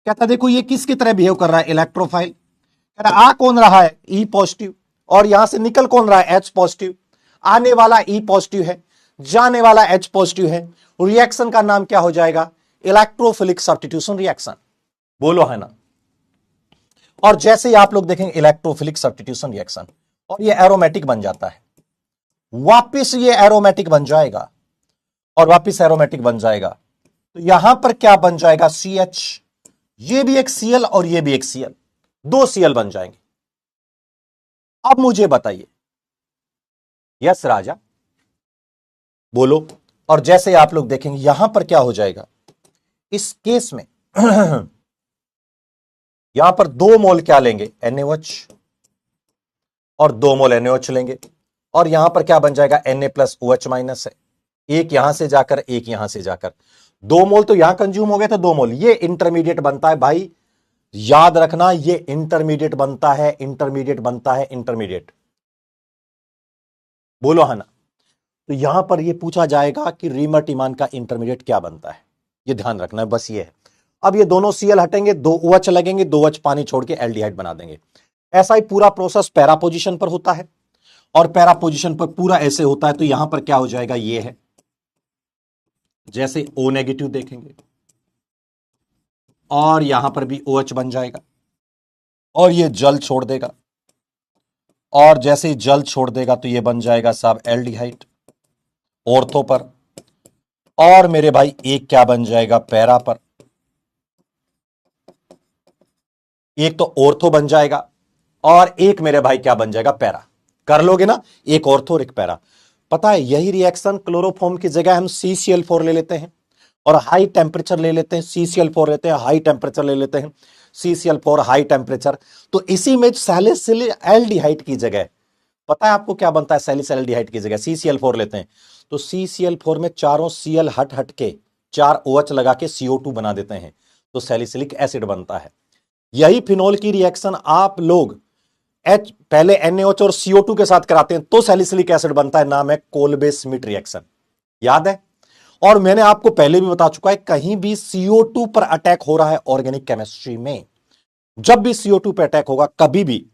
कहता देखो ये किसकी तरह बिहेव कर रहा है, इलेक्ट्रोफाइल। कह रहा आ कौन रहा है? E positive. और यहां से निकल कौन रहा है? H positive. आने वाला E पॉजिटिव है, जाने वाला H पॉजिटिव है। रिएक्शन का नाम क्या हो जाएगा? इलेक्ट्रोफिलिक सब्स्टिट्यूशन रिएक्शन, बोलो है ना। और जैसे ही आप लोग देखेंगे इलेक्ट्रोफिलिक सब्स्टिट्यूशन रिएक्शन, और ये एरोमेटिक बन जाता है, वापिस ये एरोमेटिक बन जाएगा और वापिस एरोमेटिक बन जाएगा। तो यहां पर क्या बन जाएगा? CH, ये भी एक Cl और ये भी एक Cl, 2 Cl बन जाएंगे। अब मुझे बताइए, यस राजा बोलो। और जैसे आप लोग देखेंगे यहां पर क्या हो जाएगा इस केस में यहां पर 2 मोल क्या लेंगे? NaOH, और 2 मोल NaOH लेंगे, और यहां पर क्या बन जाएगा? Na प्लस OH माइनस है। एक यहां से जाकर, एक यहां से जाकर, 2 मोल तो यहां कंज्यूम हो गए थे, 2 मोल, ये इंटरमीडिएट बनता है भाई, याद रखना, ये इंटरमीडिएट बनता है, इंटरमीडिएट बनता है, इंटरमीडिएट। बोलो है ना। तो यहां पर ये पूछा जाएगा कि रीमर टीमान का इंटरमीडिएट क्या बनता है, ये ध्यान रखना है, बस ये है। अब ये दोनों सीएल हटेंगे, 2 OH लगेंगे, 2 OH पानी छोड़ के एल्डिहाइड बना देंगे। ऐसा ही पूरा प्रोसेस पैरा पोजीशन पर होता है, और पैरा पोजीशन पर पूरा ऐसे होता है। तो यहां पर क्या हो जाएगा, ये है, जैसे O नेगेटिव देखेंगे, और यहां पर भी OH बन जाएगा, और ये जल छोड़ देगा, और जैसे ही जल छोड़ देगा तो ये बन जाएगा साहब एल्डिहाइड ऑर्थो पर, और मेरे भाई एक क्या बन जाएगा पैरा पर, एक तो ऑर्थो बन जाएगा, और एक मेरे भाई क्या बन जाएगा पैरा। कर लोगे ना, एक ऑर्थो और एक पैरा। पता है यही रिएक्शन क्लोरोफॉर्म की जगह हम CCl4 ले लेते हैं, और हाई टेम्परेचर ले लेते हैं, CCl4 लेते हैं, हाई टेम्परेचर ले लेते हैं, CCl4 हाई टेम्परेचर। तो इसी में सैलिसिलिक एल्डिहाइड की जगह पता है आपको क्या बनता है, सैलिसिलिक एल्डिहाइड की जगह CCl4 लेते हैं, तो CCl4 में चारों Cl हट हट के 4 OH लगा के CO2 बना देते हैं, तो सैलिसिलिक एसिड बनता है। यही फिनोल की रिएक्शन आप लोग H पहले NaOH और CO2 के साथ कराते हैं तो सैलिसिलिक एसिड बनता है, नाम है कोल्बे स्मिथ रिएक्शन, याद है। और मैंने आपको पहले भी बता चुका है, कहीं भी CO2 पर अटैक हो रहा है ऑर्गेनिक केमिस्ट्री में, जब भी CO2 पर अटैक होगा, कभी भी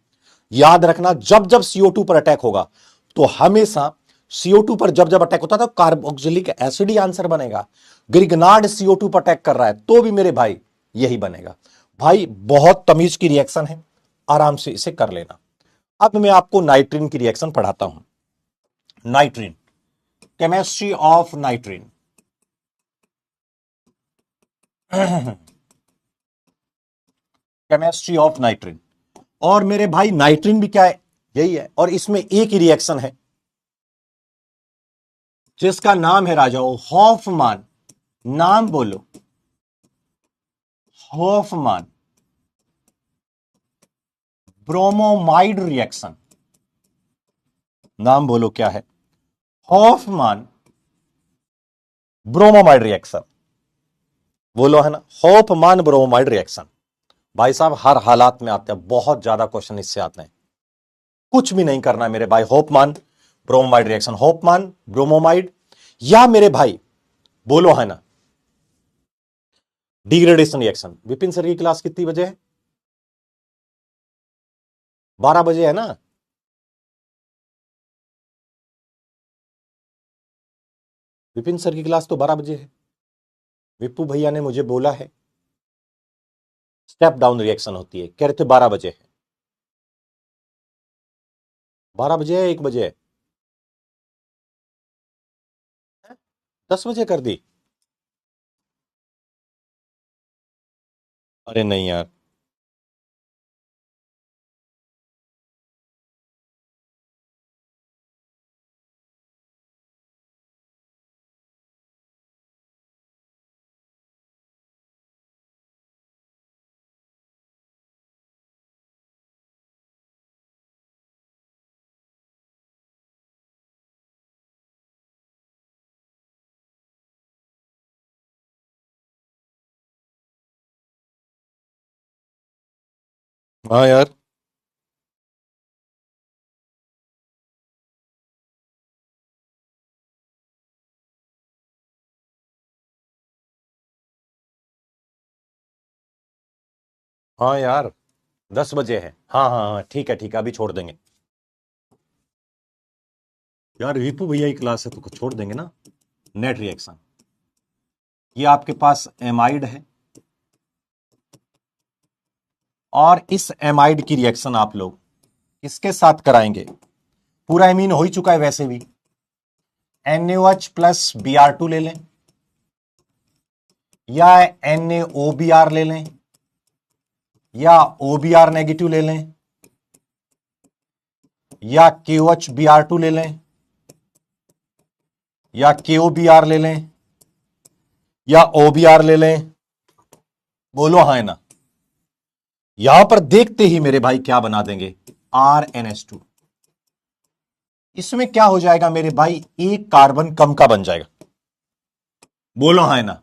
याद रखना, जब जब CO2 पर अटैक होगा तो हमेशा CO2 पर जब जब अटैक होता था तो कार्बोक्सिलिक एसिड ही आंसर बनेगा। ग्रिगनार्ड CO2 पर अटैक कर रहा है तो भी मेरे भाई यही बनेगा। भाई बहुत तमीज की रिएक्शन है, आराम से इसे कर लेना। अब मैं आपको नाइट्रीन की रिएक्शन पढ़ाता हूं। नाइट्रीन, केमिस्ट्री ऑफ नाइट्रीन। Chemistry of नाइट्रीन। और मेरे भाई नाइट्रीन भी क्या है, यही है, और इसमें एक ही रिएक्शन है जिसका नाम है राजाओ हॉफमान। नाम बोलो, हॉफमान ब्रोमोमाइड रिएक्शन। नाम बोलो क्या है, हॉफमान ब्रोमोमाइड रिएक्शन। बोलो है ना, हॉफमान ब्रोमोमाइड रिएक्शन। भाई साहब हर हालात में आते हैं, बहुत ज्यादा क्वेश्चन इससे आते हैं, कुछ भी नहीं करना है मेरे भाई। हॉफमान ब्रोमोमाइड रिएक्शन, हॉफमान ब्रोमोमाइड, या मेरे भाई बोलो है ना डिग्रेडेशन रिएक्शन। विपिन सर की क्लास कितनी बजे है, 12 बजे है ना। विपिन सर की क्लास तो 12 बजे है, विप्पू भैया ने मुझे बोला है स्टेप डाउन रिएक्शन होती है, कह रहे थे 12 बजे है। 12 बजे है, 1 बजे है, 10 बजे कर दी। अरे नहीं यार, हाँ यार, हाँ यार 10 बजे है, हाँ हाँ हाँ ठीक है ठीक है, अभी छोड़ देंगे यार। विप्पू भैया की क्लास है तो छोड़ देंगे ना। नेट रिएक्शन, ये आपके पास एमाइड है, और इस एमाइड की रिएक्शन आप लोग इसके साथ कराएंगे। पूरा एमीन हो ही चुका है वैसे भी, NaOH प्लस Br2 ले लें, या NaOBr ले लें, या OBr नेगेटिव ले लें, या KOH Br2 ले लें, या KOBr ले लें, या OBr ले लें। बोलो हाँ ना। यहां पर देखते ही मेरे भाई क्या बना देंगे, RnH2। इसमें क्या हो जाएगा मेरे भाई, एक कार्बन कम का बन जाएगा। बोलो हाँ ना,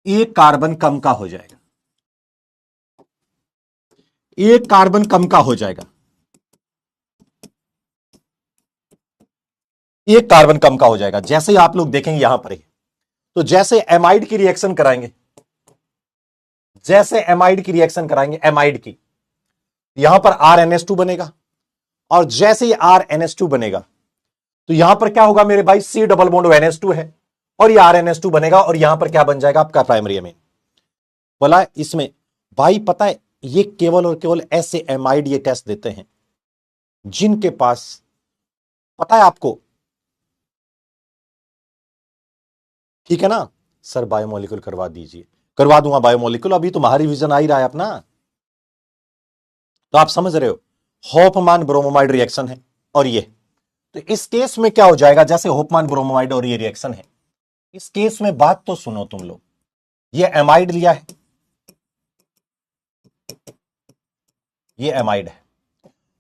एक कार्बन कम का हो जाएगा, एक कार्बन कम का हो जाएगा, एक कार्बन कम का हो जाएगा। जैसे ही आप लोग देखेंगे यहां पर ही, तो जैसे एमाइड की रिएक्शन कराएंगे, जैसे एमाइड की रिएक्शन कराएंगे, एमाइड की, यहां पर RnH2 बनेगा, और जैसे ही RnH2 बनेगा तो यहां पर क्या होगा मेरे भाई, C डबल बॉन्ड NH2 है, और ये RnH2 बनेगा, और यहां पर क्या बन जाएगा आपका प्राइमरी अमीन। बोला इसमें भाई पता है, ये केवल और केवल ऐसे एमाइड ये टेस्ट देते हैं जिनके पास, पता है आपको, ठीक है ना सर, बायोमोलिक्यूल करवा दीजिए, करवा दूंगा बायोमोलिक्यूल, अभी तुम्हारा रिवीजन आ ही रहा है अपना, तो आप समझ रहे हो, होफमान ब्रोमोमाइड रिएक्शन है, और ये, तो इस केस में क्या हो जाएगा, जैसे होफमान ब्रोमोमाइड और ये रिएक्शन है, इस केस में बात तो सुनो तुम लोग, ये एमाइड लिया है, ये एमाइड है,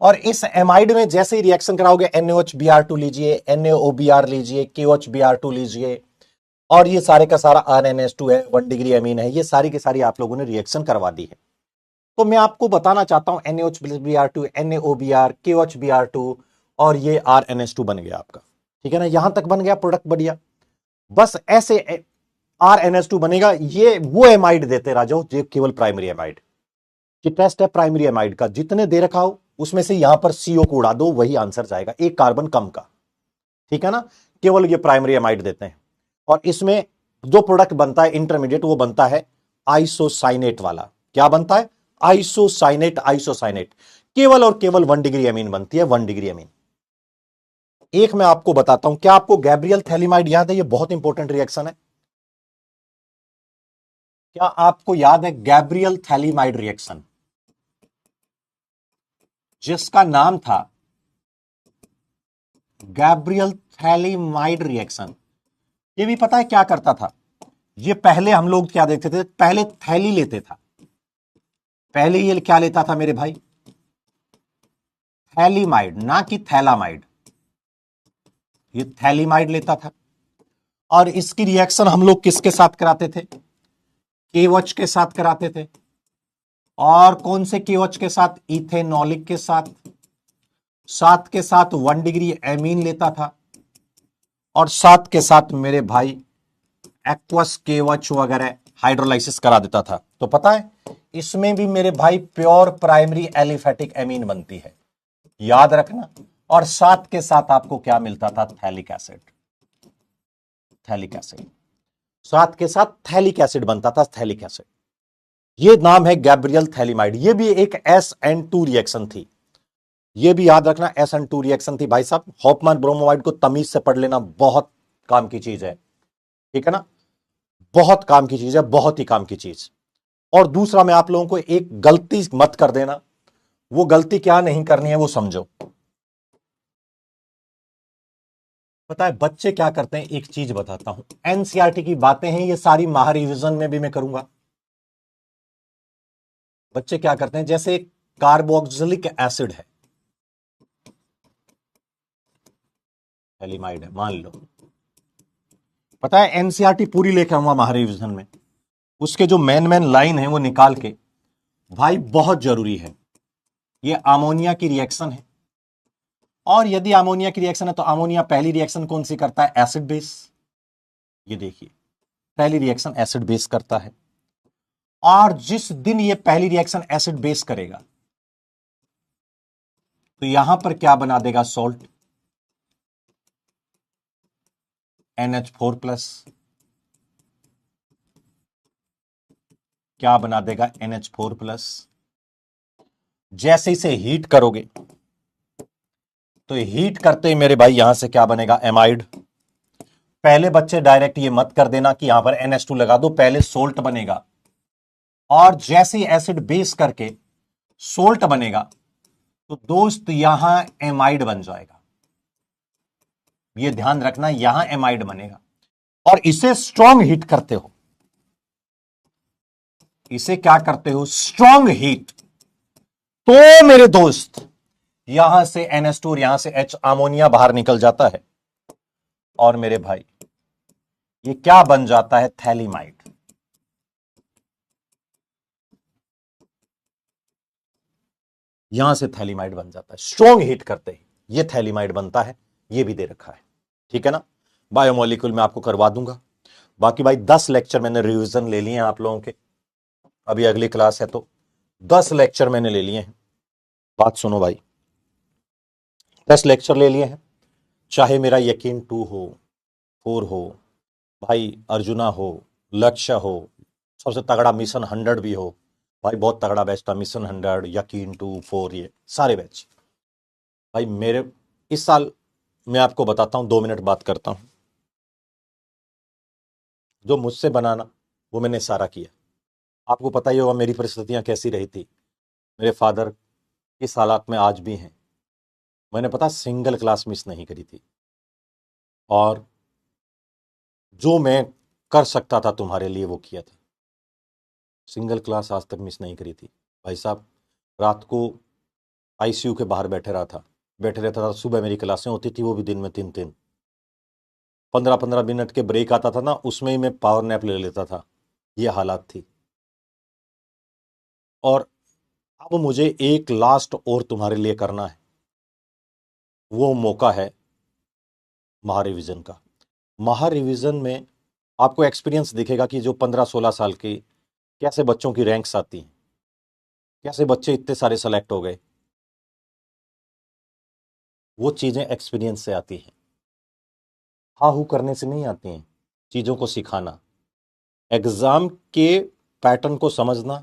और इस एमाइड में जैसे ही रिएक्शन कराओगे, NaOH-Br2 लीजिए, NaOBr लीजिए, KOH-Br2 लीजिए, और ये सारे का सारा RnH2 है, 1 डिग्री अमीन है, ये सारी की सारी आप लोगों ने रिएक्शन करवा दी है। तो मैं आपको बताना चाहता हूं NaOH-Br2, NaOBr, KOH-Br2, और ये RnH2 बन गया आपका, ठीक है ना, यहां तक बन गया प्रोडक्ट बढ़िया। बस ऐसे RnH2 बनेगा, ये वो एमाइड देते राजाओ जो केवल प्राइमरी एमाइड, ये टेस्ट है प्राइमरी एमाइड का, जितने दे रखा हो उसमें से यहां पर CO को उड़ा दो, वही आंसर जाएगा, एक कार्बन कम का, ठीक है ना, केवल ये प्राइमरी एमाइड देते हैं। और इसमें जो प्रोडक्ट बनता है इंटरमीडिएट, वो बनता है आइसोसाइनेट वाला, क्या बनता है, आइसोसाइनेट, आइसोसाइनेट केवल और केवल 1 डिग्री अमीन बनती है, 1 डिग्री अमीन। एक मैं आपको बताता हूं, क्या आपको गैब्रियल थैलीमाइड याद है, ये बहुत इंपॉर्टेंट रिएक्शन है, क्या आपको याद है गैब्रियल थैलीमाइड रिएक्शन, जिसका नाम था गैब्रियल थैलीमाइड रिएक्शन, ये भी पता है क्या करता था, ये पहले हम लोग क्या देखते थे, पहले थैली लेते था, पहले ये क्या लेता था मेरे भाई, थैलीमाइड, ना कि थैलामाइड, ये थैलीमाइड लेता था, और इसकी रिएक्शन हम लोग किसके साथ कराते थे, KOH के साथ कराते थे, और कौन से KOH के साथ, इथेनॉलिक के साथ, साथ के साथ 1 डिग्री एमीन लेता था, और साथ के साथ मेरे भाई एक्वस KOH वगैरह हाइड्रोलाइसिस करा देता था। तो पता है इसमें भी मेरे भाई प्योर प्राइमरी एलिफेटिक एमीन बनती है, याद रखना, और साथ के साथ आपको क्या मिलता था, थैलिक एसिड, थैलिक एसिड, साथ के साथ थैलिक एसिड बनता था, थैलिक एसिड, ये नाम है गैब्रियल थैलीमाइड। ये भी एक SN2 रिएक्शन थी, ये भी याद रखना SN2 रिएक्शन थी भाई साहब। होफमान ब्रोमोमाइड को तमीज से पढ़ लेना, बहुत काम की चीज है, ठीक है ना, बहुत काम की चीज है, बहुत ही काम की चीज। और दूसरा मैं आप लोगों को एक गलती मत कर देना, वो गलती क्या नहीं करनी है वो समझो। पता है बच्चे क्या करते हैं, एक चीज बताता हूं, NCERT की बातें हैं ये सारी, महा रिवीजन में भी मैं करूंगा। बच्चे क्या करते हैं, जैसे कार्बोक्सिलिक एसिड है, थैलीमाइड है मान लो, पता है NCERT पूरी लेके आऊंगा महा रिवीजन में, उसके जो मेन मेन लाइन है वो निकाल के, भाई बहुत जरूरी है, ये अमोनिया की रिएक्शन है, और यदि अमोनिया की रिएक्शन है तो अमोनिया पहली रिएक्शन कौन सी करता है, एसिड बेस, ये देखिए पहली रिएक्शन एसिड बेस करता है, और जिस दिन ये पहली रिएक्शन एसिड बेस करेगा तो यहां पर क्या बना देगा, सॉल्ट NH4+, क्या बना देगा, NH4+। जैसे इसे हीट करोगे तो हीट करते ही मेरे भाई यहां से क्या बनेगा, एमाइड। पहले बच्चे डायरेक्ट ये मत कर देना कि यहां पर NH2 लगा दो, पहले सोल्ट बनेगा, और जैसे ही एसिड बेस करके सोल्ट बनेगा तो दोस्त यहां एमाइड बन जाएगा, ये ध्यान रखना, यहां एमाइड बनेगा, और इसे स्ट्रॉन्ग हीट करते हो, इसे क्या करते हो, स्ट्रॉन्ग हीट, तो मेरे दोस्त यहां से NH2 और यहां से H, अमोनिया बाहर निकल जाता है, और मेरे भाई ये क्या बन जाता है? थैलीमाइड। यहां से थैलीमाइड बन जाता है, स्ट्रॉन्ग हीट करते ही ये थैलीमाइड बनता है। ये भी दे रखा है, ठीक है ना। बायोमोलिक्यूल में आपको करवा दूंगा। बाकी भाई 10 लेक्चर मैंने रिवीजन ले लिए हैं आप लोगों के, अभी अगली क्लास है तो 10 लेक्चर मैंने ले लिए हैं। बात सुनो भाई, 10 लेक्चर ले लिए हैं, चाहे मेरा यकीन 2 हो, 4 हो, भाई अर्जुना हो, लक्ष्य हो, सबसे तगड़ा मिशन 100 भी हो, भाई बहुत तगड़ा बैच था मिशन 100, यकीन 2, 4, ये सारे बैच। भाई मेरे इस साल मैं आपको बताता हूं, 2 मिनट बात करता हूं। जो मुझसे बनाना वो मैंने सारा किया। आपको पता ही होगा मेरी परिस्थितियां कैसी रही थी। मेरे फादर किस हालात में आज भी हैं। मैंने पता सिंगल क्लास मिस नहीं करी थी, और जो मैं कर सकता था तुम्हारे लिए वो किया था। सिंगल क्लास आज तक मिस नहीं करी थी भाई साहब। रात को आईसीयू के बाहर बैठे रहता था। सुबह मेरी क्लासें होती थी, वो भी दिन में 3-3, 15-15 मिनट के ब्रेक आता था ना, उसमें ही मैं पावर नैप ले लेता था। ये हालात थी। और अब मुझे एक लास्ट और तुम्हारे लिए करना है। वो मौका है महारिविजन का। महारिविजन में आपको एक्सपीरियंस दिखेगा कि जो 15-16 साल के कैसे बच्चों की रैंक्स आती हैं, कैसे बच्चे इतने सारे सेलेक्ट हो गए। वो चीजें एक्सपीरियंस से आती हैं, हा हू करने से नहीं आती हैं। चीजों को सिखाना, एग्जाम के पैटर्न को समझना,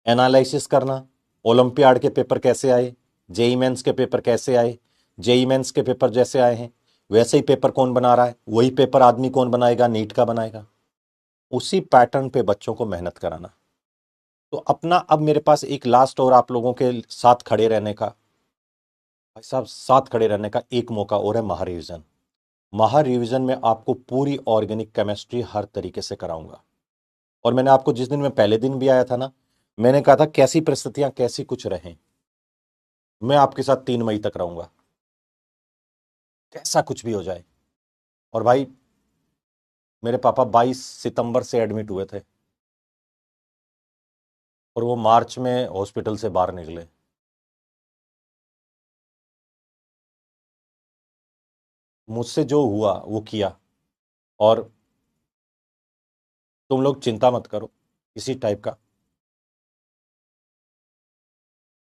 एनालिसिस करना, ओलंपियाड के पेपर कैसे आए, जेई मेंस के पेपर कैसे आए, जेई मेंस के पेपर जैसे आए हैं वैसे ही पेपर कौन बना रहा है, वही पेपर आदमी कौन बनाएगा, नीट का बनाएगा। उसी पैटर्न पे बच्चों को मेहनत कराना। तो अपना अब मेरे पास एक लास्ट और आप लोगों के साथ खड़े रहने का, भाई साहब साथ खड़े रहने का एक मौका और है, महारिविजन। महारिविजन में आपको पूरी ऑर्गेनिक केमिस्ट्री हर तरीके से कराऊंगा। और मैंने आपको जिस दिन मैं पहले दिन भी आया था ना, मैंने कहा था कैसी परिस्थितियां कैसी कुछ रहें, मैं आपके साथ 3 मई तक रहूंगा, कैसा कुछ भी हो जाए। और भाई मेरे पापा 22 सितंबर से एडमिट हुए थे, और वो मार्च में हॉस्पिटल से बाहर निकले। मुझसे जो हुआ वो किया। और तुम लोग चिंता मत करो इसी टाइप का।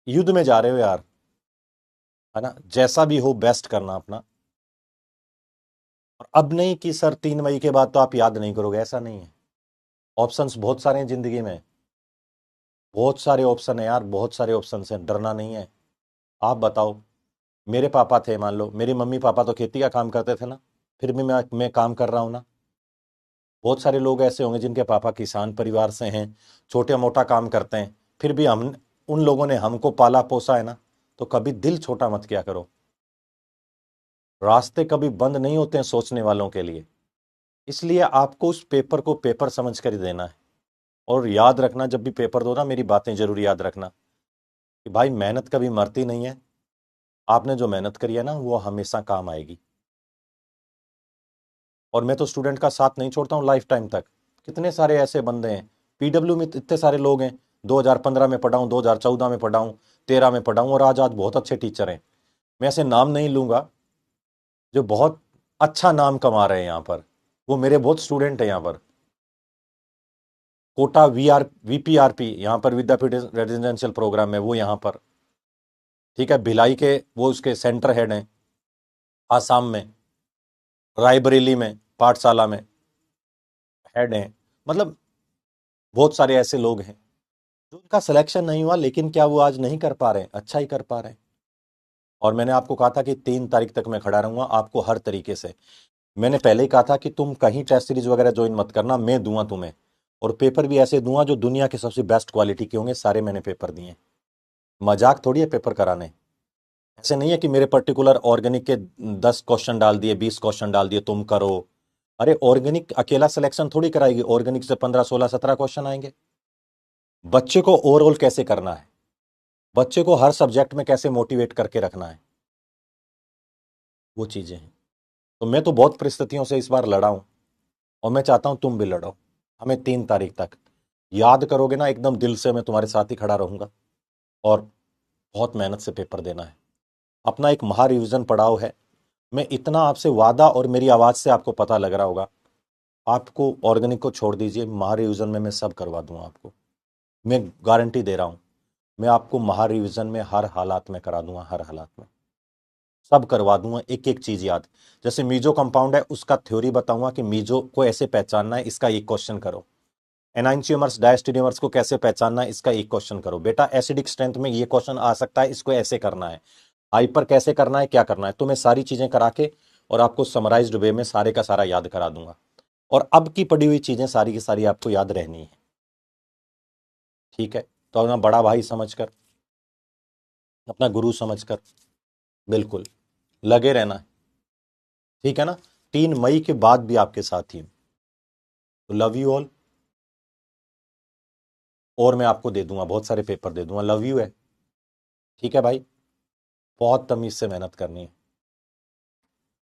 युद्ध में जा रहे हो यार, है ना, जैसा भी हो बेस्ट करना अपना। और अब नहीं कि सर 3 मई के बाद तो आप याद नहीं करोगे, ऐसा नहीं है। ऑप्शंस बहुत सारे हैं जिंदगी में, बहुत सारे ऑप्शन है यार, बहुत सारे ऑप्शन हैं, डरना नहीं है। आप बताओ, मेरे पापा थे, मान लो मेरे मम्मी पापा तो खेती का काम करते थे ना, फिर भी मैं काम कर रहा हूं ना। बहुत सारे लोग ऐसे होंगे जिनके पापा किसान परिवार से हैं, छोटे मोटा काम करते हैं, फिर भी हम उन लोगों ने हमको पाला पोसा है ना। तो कभी दिल छोटा मत किया करो। रास्ते कभी बंद नहीं होते हैं सोचने वालों के लिए। इसलिए आपको उस पेपर को पेपर समझ कर ही देना है। और याद रखना, जब भी पेपर दो ना, मेरी बातें जरूर याद रखना कि भाई मेहनत कभी मरती नहीं है। आपने जो मेहनत करी है ना वो हमेशा काम आएगी। और मैं तो स्टूडेंट का साथ नहीं छोड़ता हूँ लाइफ टाइम तक। कितने सारे ऐसे बंदे हैं, पीडब्ल्यू में इतने सारे लोग हैं, 2015 में पढ़ा हूँ, 2014 में पढ़ा हूँ, 13 में पढ़ा हूँ, और आज आज बहुत अच्छे टीचर हैं। मैं ऐसे नाम नहीं लूंगा, जो बहुत अच्छा नाम कमा रहे हैं यहाँ पर, वो मेरे बहुत स्टूडेंट हैं यहाँ पर। कोटा वीपीआरपी यहाँ पर, विद्यापीठ रेजिडेंशियल प्रोग्राम में, वो यहाँ पर, ठीक है। भिलाई के वो उसके सेंटर हेड हैं, आसाम में, रायबरेली में पाठशाला में हेड हैं। मतलब बहुत सारे ऐसे लोग हैं जो उनका सिलेक्शन नहीं हुआ, लेकिन क्या वो आज नहीं कर पा रहे हैं, अच्छा ही कर पा रहे हैं। और मैंने आपको कहा था कि 3 तारीख तक मैं खड़ा रहूंगा आपको हर तरीके से। मैंने पहले ही कहा था कि तुम कहीं टेस्ट सीरीज वगैरह ज्वाइन मत करना, मैं दूंगा तुम्हें। और पेपर भी ऐसे दूंगा जो दुनिया के सबसे बेस्ट क्वालिटी के होंगे, सारे मैंने पेपर दिए। मजाक थोड़ी है पेपर कराने। ऐसे नहीं है कि मेरे पर्टिकुलर ऑर्गेनिक के 10 क्वेश्चन डाल दिए, 20 क्वेश्चन डाल दिए, तुम करो। अरे ऑर्गेनिक अकेला सिलेक्शन थोड़ी कराएगी, ऑर्गेनिक से 15, 16, 17 क्वेश्चन आएंगे। बच्चे को ओवरऑल कैसे करना है, बच्चे को हर सब्जेक्ट में कैसे मोटिवेट करके रखना है, वो चीजें हैं। तो मैं तो बहुत परिस्थितियों से इस बार लड़ा हूं। और मैं चाहता हूं तुम भी लड़ो। हमें 3 तारीख तक याद करोगे ना, एकदम दिल से मैं तुम्हारे साथ ही खड़ा रहूंगा। और बहुत मेहनत से पेपर देना है। अपना एक महा रिवीजन पड़ाव है। मैं इतना आपसे वादा, और मेरी आवाज से आपको पता लग रहा होगा, आपको ऑर्गेनिक को छोड़ दीजिए, महा रिवीजन में मैं सब करवा दूंगा आपको। मैं गारंटी दे रहा हूं, मैं आपको महा रिवीजन में हर हालात में करा दूंगा, हर हालात में सब करवा दूंगा, एक एक चीज याद। जैसे मीजो कंपाउंड है, उसका थ्योरी बताऊंगा कि मीजो को ऐसे पहचानना है, इसका एक क्वेश्चन करो। एनाइंशियोमर्स डायस्टेरियोमर्स को कैसे पहचानना है, इसका एक क्वेश्चन करो बेटा। एसिडिक स्ट्रेंथ में ये क्वेश्चन आ सकता है, इसको ऐसे करना है। हाइपर कैसे करना है, क्या करना है, तो मैं सारी चीजें करा के और आपको समराइज्ड वे में सारे का सारा याद करा दूंगा। और अब की पड़ी हुई चीजें सारी की सारी आपको याद रहनी है, ठीक है? तो अपना बड़ा भाई समझकर, अपना गुरु समझकर बिल्कुल लगे रहना है, ठीक है ना? 3 मई के बाद भी आपके साथ ही हूं। तो लव यू ऑल। और मैं आपको दे दूंगा, बहुत सारे पेपर दे दूंगा, लव यू है, ठीक है भाई? बहुत तमीज से मेहनत करनी है।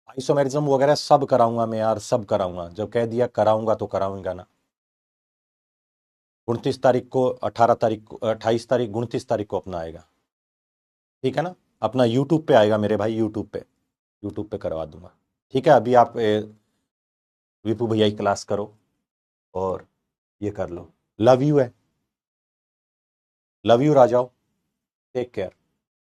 आइसोमेरिज्म वगैरह सब कराऊंगा मैं यार, सब कराऊंगा। जब कह दिया कराऊंगा तो कराऊंगा ना। 29 तारीख को, 18 तारीख को, 28 तारीख, 29 तारीख को अपना आएगा, ठीक है ना? अपना यूट्यूब पे आएगा मेरे भाई, यूट्यूब पे करवा दूंगा, ठीक है? अभी आप विपू भैया की क्लास करो और ये कर लो। लव यू है, लव यू राजाओ, टेक केयर।